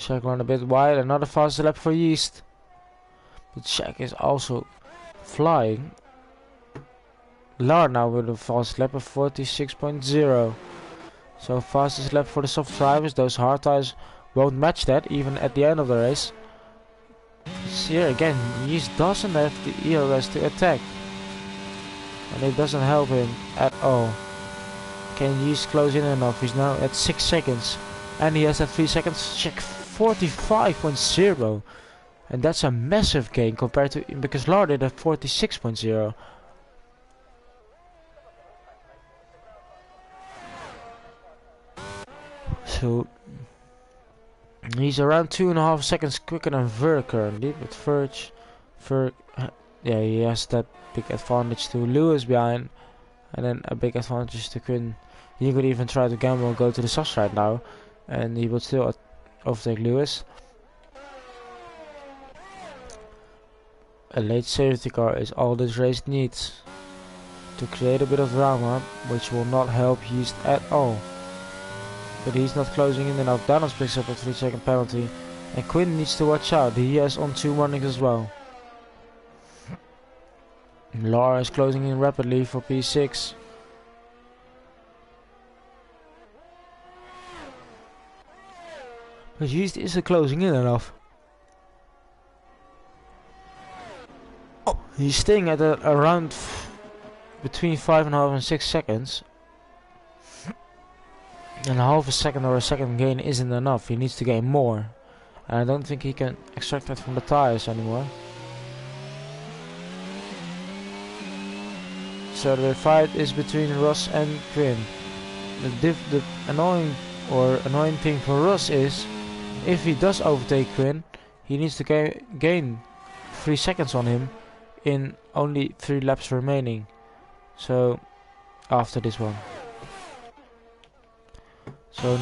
Shaq run a bit wide, another fast lap for Yeast. But Shaq is also flying. Lar now with a fast lap of 46.0. So fastest lap for the soft drivers. Those hard tires won't match that even at the end of the race. Here again, Yeast doesn't have the ERS to attack. And it doesn't help him at all. Can Yeast close in enough? He's now at 6 seconds. And he has that 3 seconds. Check 45.0. And that's a massive gain compared to... because Lar did at 46.0. So... he's around 2.5 seconds quicker than Ver currently. But Ver... yeah, he has that big advantage to Lewis behind. And then a big advantage to Quinn. He could even try to gamble and go to the soft right now. And he would still overtake Lewis. A late safety car is all this race needs to create a bit of drama, which will not help Yeast at all. But he's not closing in enough. Danos picks up a 3-second penalty, and Quinn needs to watch out. He has on 2 warnings as well. Lar is closing in rapidly for P6. But Yeast isn't closing in enough. Oh, he's staying at around between 5.5 and 6 seconds. And half a second or a second gain isn't enough. He needs to gain more. And I don't think he can extract that from the tires anymore. So the fight is between Ross and Quinn. The annoying thing for Ross is, if he does overtake Quinn, he needs to gain 3 seconds on him in only 3 laps remaining. So after this one. So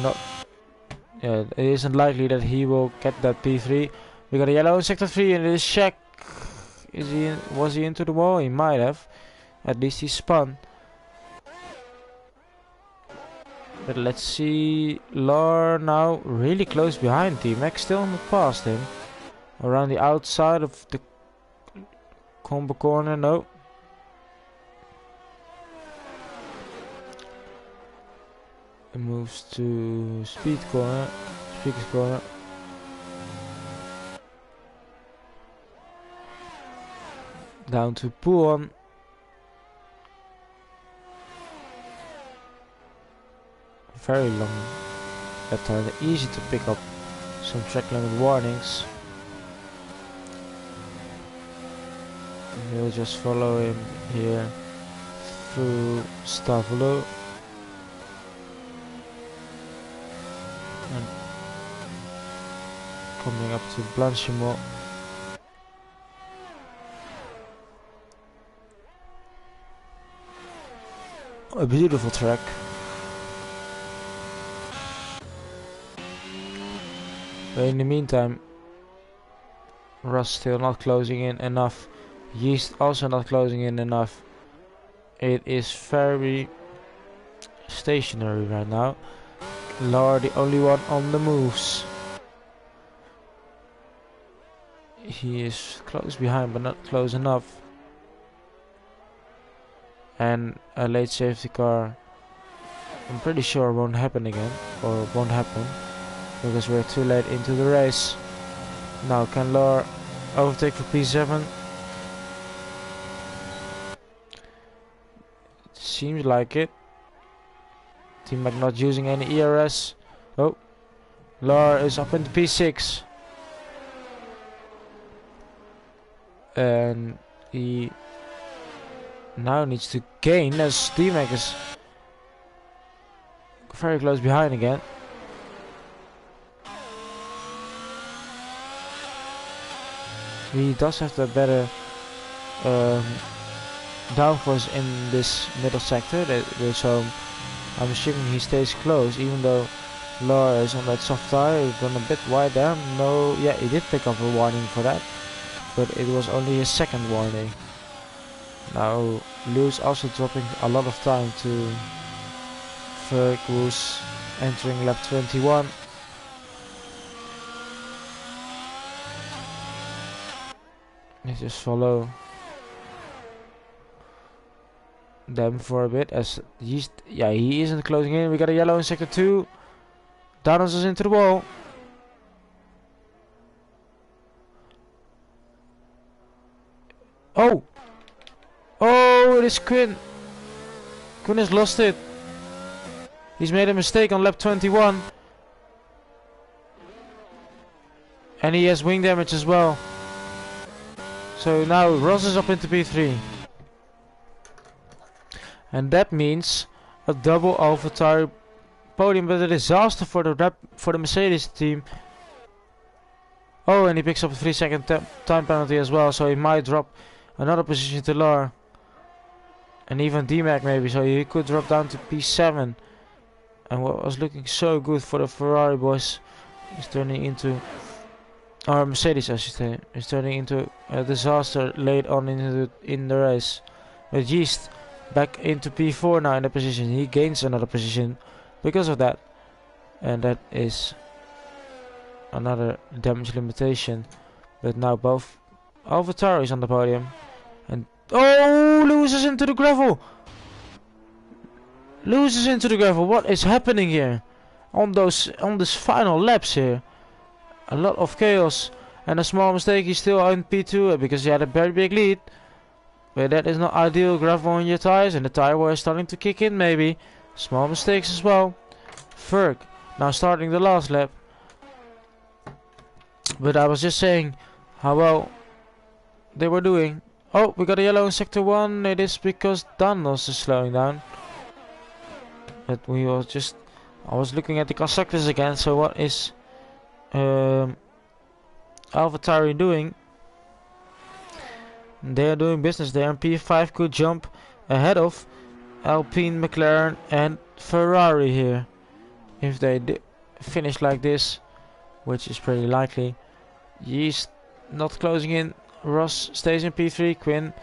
yeah, it isn't likely that he will get that P3. We got a yellow in sector 3 and it is Shaq. Was he into the wall? He might have. At least he spun. But let's see. Lar now really close behind T-Max, still not past him. Around the outside of the combo corner, no. It moves to speaker's corner. Down to Puon. Very long lap time, easy to pick up some track limit warnings. And we'll just follow him here through Stavolo. And coming up to Blanchimont. A beautiful track. But in the meantime, Russ still not closing in enough. Yeast also not closing in enough. It is very stationary right now. Lar the only one on the moves. He is close behind but not close enough. And a late safety car, I'm pretty sure won't happen again, or won't happen, because we're too late into the race. Now can Lar overtake for P7? Seems like it. T-Mac not using any ERS. Oh, Lar is up into P6. And he now needs to gain as T-Mac is very close behind again. He does have the better downforce in this middle sector, so I'm assuming he stays close, even though Lar is on that soft tire. He's gone a bit wide there. No, yeah, he did pick up a warning for that, but it was only his second warning. Now Lewis also dropping a lot of time to Ferg, who's entering lap 21. just follow them for a bit as he isn't closing in. We got a yellow in sector 2. Downs us into the wall. Oh! Oh, it is Quinn. Quinn has lost it. He's made a mistake on lap 21. And he has wing damage as well. So now Ross is up into P3. And that means a double AlphaTauri podium, but a disaster for the Mercedes team. Oh, and he picks up a 3-second time penalty as well, so he might drop another position to Lar. And even DMAC maybe, so he could drop down to P7. And what was looking so good for the Ferrari boys is turning into, or Mercedes I should say, is turning into a disaster late on in the race. With Yeast back into P4 now in the position. He gains another position because of that. And that is another damage limitation. But now both AlphaTauris on the podium. And oh, loses into the gravel. Loses into the gravel. What is happening here? On this final laps here. A lot of chaos. And a small mistake. He's still in P2 because he had a very big lead. But that is not ideal. Gravel on your tires. And the tire wear is starting to kick in maybe. Small mistakes as well. Ferg now starting the last lap. But I was just saying how well they were doing. Oh, we got a yellow in sector 1. It is because Danos is slowing down. But I was looking at the constructors again. So what is AlphaTauri doing? They are doing business there, and P5 could jump ahead of Alpine, McLaren and Ferrari here. If they finish like this, which is pretty likely. Yeast not closing in. Ross stays in P3. Quinn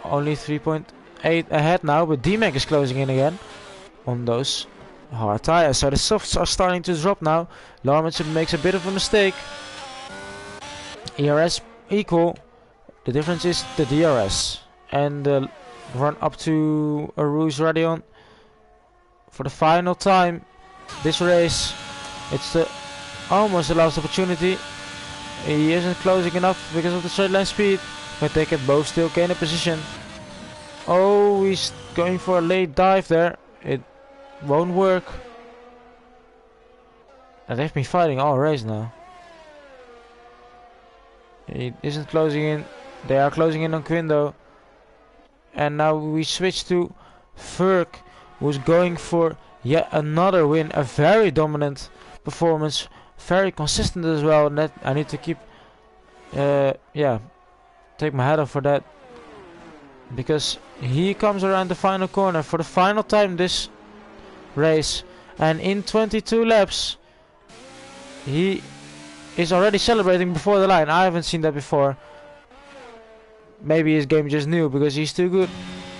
only 3.8 ahead now, but DMAC is closing in again on those hard tires. So the softs are starting to drop now. Larmanson makes a bit of a mistake. ERS equal. The difference is the DRS. And the run up to a Rouge Radion for the final time. This race, it's almost the last opportunity. He isn't closing enough because of the straight line speed, but they can both still gain a position. Oh, he's going for a late dive there. It won't work. And they've been fighting all race now. He isn't closing in. They are closing in on Quinn though. And now we switch to Ferg, who's going for yet another win. A very dominant performance. Very consistent as well. And that I need to keep take my hat off for that. Because he comes around the final corner for the final time this race. And in 22 laps he is already celebrating before the line. I haven't seen that before. Maybe his game just new because he's too good.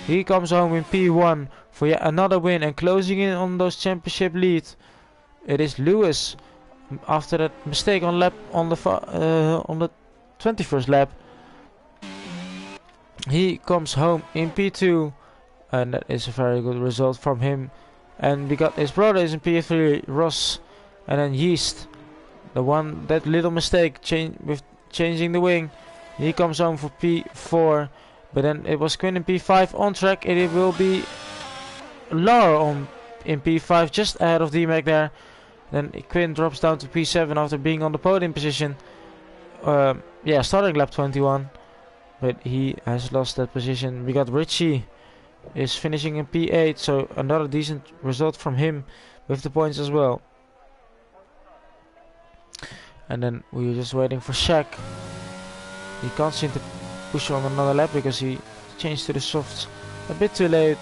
He comes home in P1 for yet another win and closing in on those championship lead. It is Lewis after that mistake on the 21st lap. He comes home in P2 and that is a very good result from him. And we got his brothers in P3, Ross and then Yeast. That little mistake with changing the wing. He comes home for P4, but then it was Quinn in P5 on track. It will be Lar in P5, just ahead of DMAC there. Then Quinn drops down to P7 after being on the podium position. Starting lap 21, but he has lost that position. We got Richie is finishing in P8, so another decent result from him with the points as well. And then we were just waiting for Shaq. He can't seem to push on another lap because he changed to the softs a bit too late.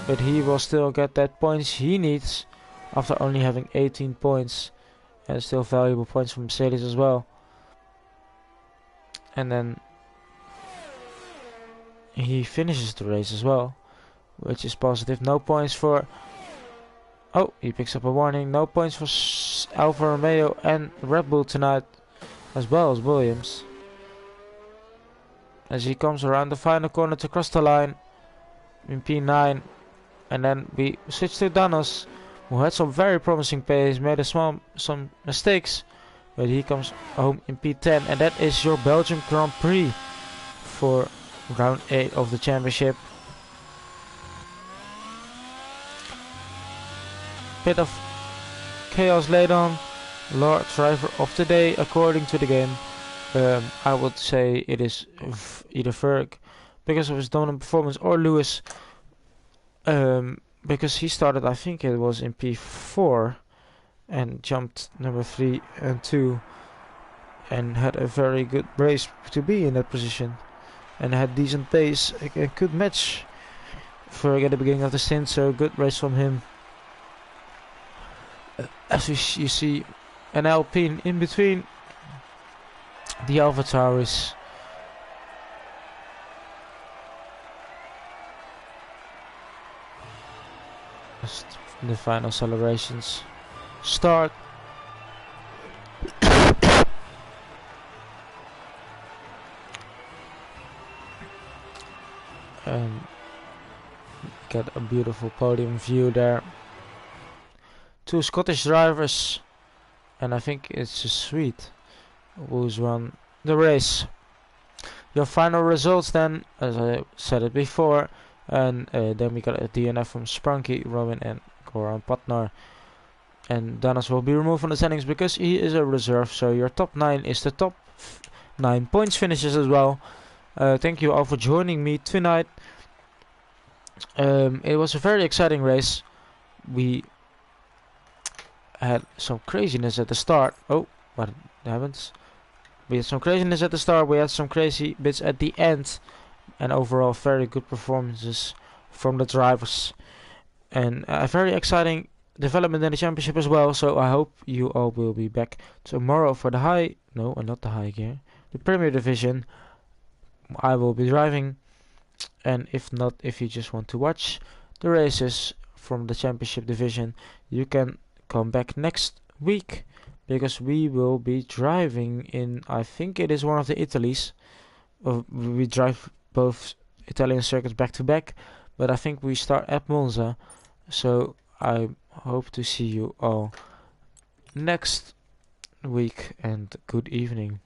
But he will still get that points he needs after only having 18 points. And still valuable points from Mercedes as well. And then he finishes the race as well, which is positive. No points for... Oh, he picks up a warning. No points for Alfa Romeo and Red Bull tonight, as well as Williams. as he comes around the final corner to cross the line in P9. And then we switch to Danos, who had some very promising pace, made some mistakes, but he comes home in P10, and that is your Belgium Grand Prix for round 8 of the championship. Bit of chaos laid on. Lord driver of the day according to the game. I would say it is either Ferg because of his dominant performance, or Lewis because he started, I think it was in P4 and jumped number 3 and 2 and had a very good race to be in that position and had decent pace and could match Ferg at the beginning of the stint, so good race from him. As you see an Alpine in between the AlphaTauris. Just the final celebrations start. Get a beautiful podium view there. 2 Scottish drivers, and I think it's a Swede who's won the race. Your final results then, as I said it before, and then we got a DNF from Sprunky, Robin and Goran Patnar. And Danas will be removed from the standings because he is a reserve, so your top 9 is the top 9 points finishes as well. Thank you all for joining me tonight. It was a very exciting race. We had some craziness at the start. Oh, what happens? We had some craziness at the start. We had some crazy bits at the end, and overall very good performances from the drivers, and a very exciting development in the championship as well. So I hope you all will be back tomorrow for the not the high gear, the Premier Division. I will be driving, and if not, if you just want to watch the races from the championship division, you can come back next week, because we will be driving in, I think it is one of the Italies. We drive both Italian circuits back to back, but I think we start at Monza, so I hope to see you all next week, and good evening.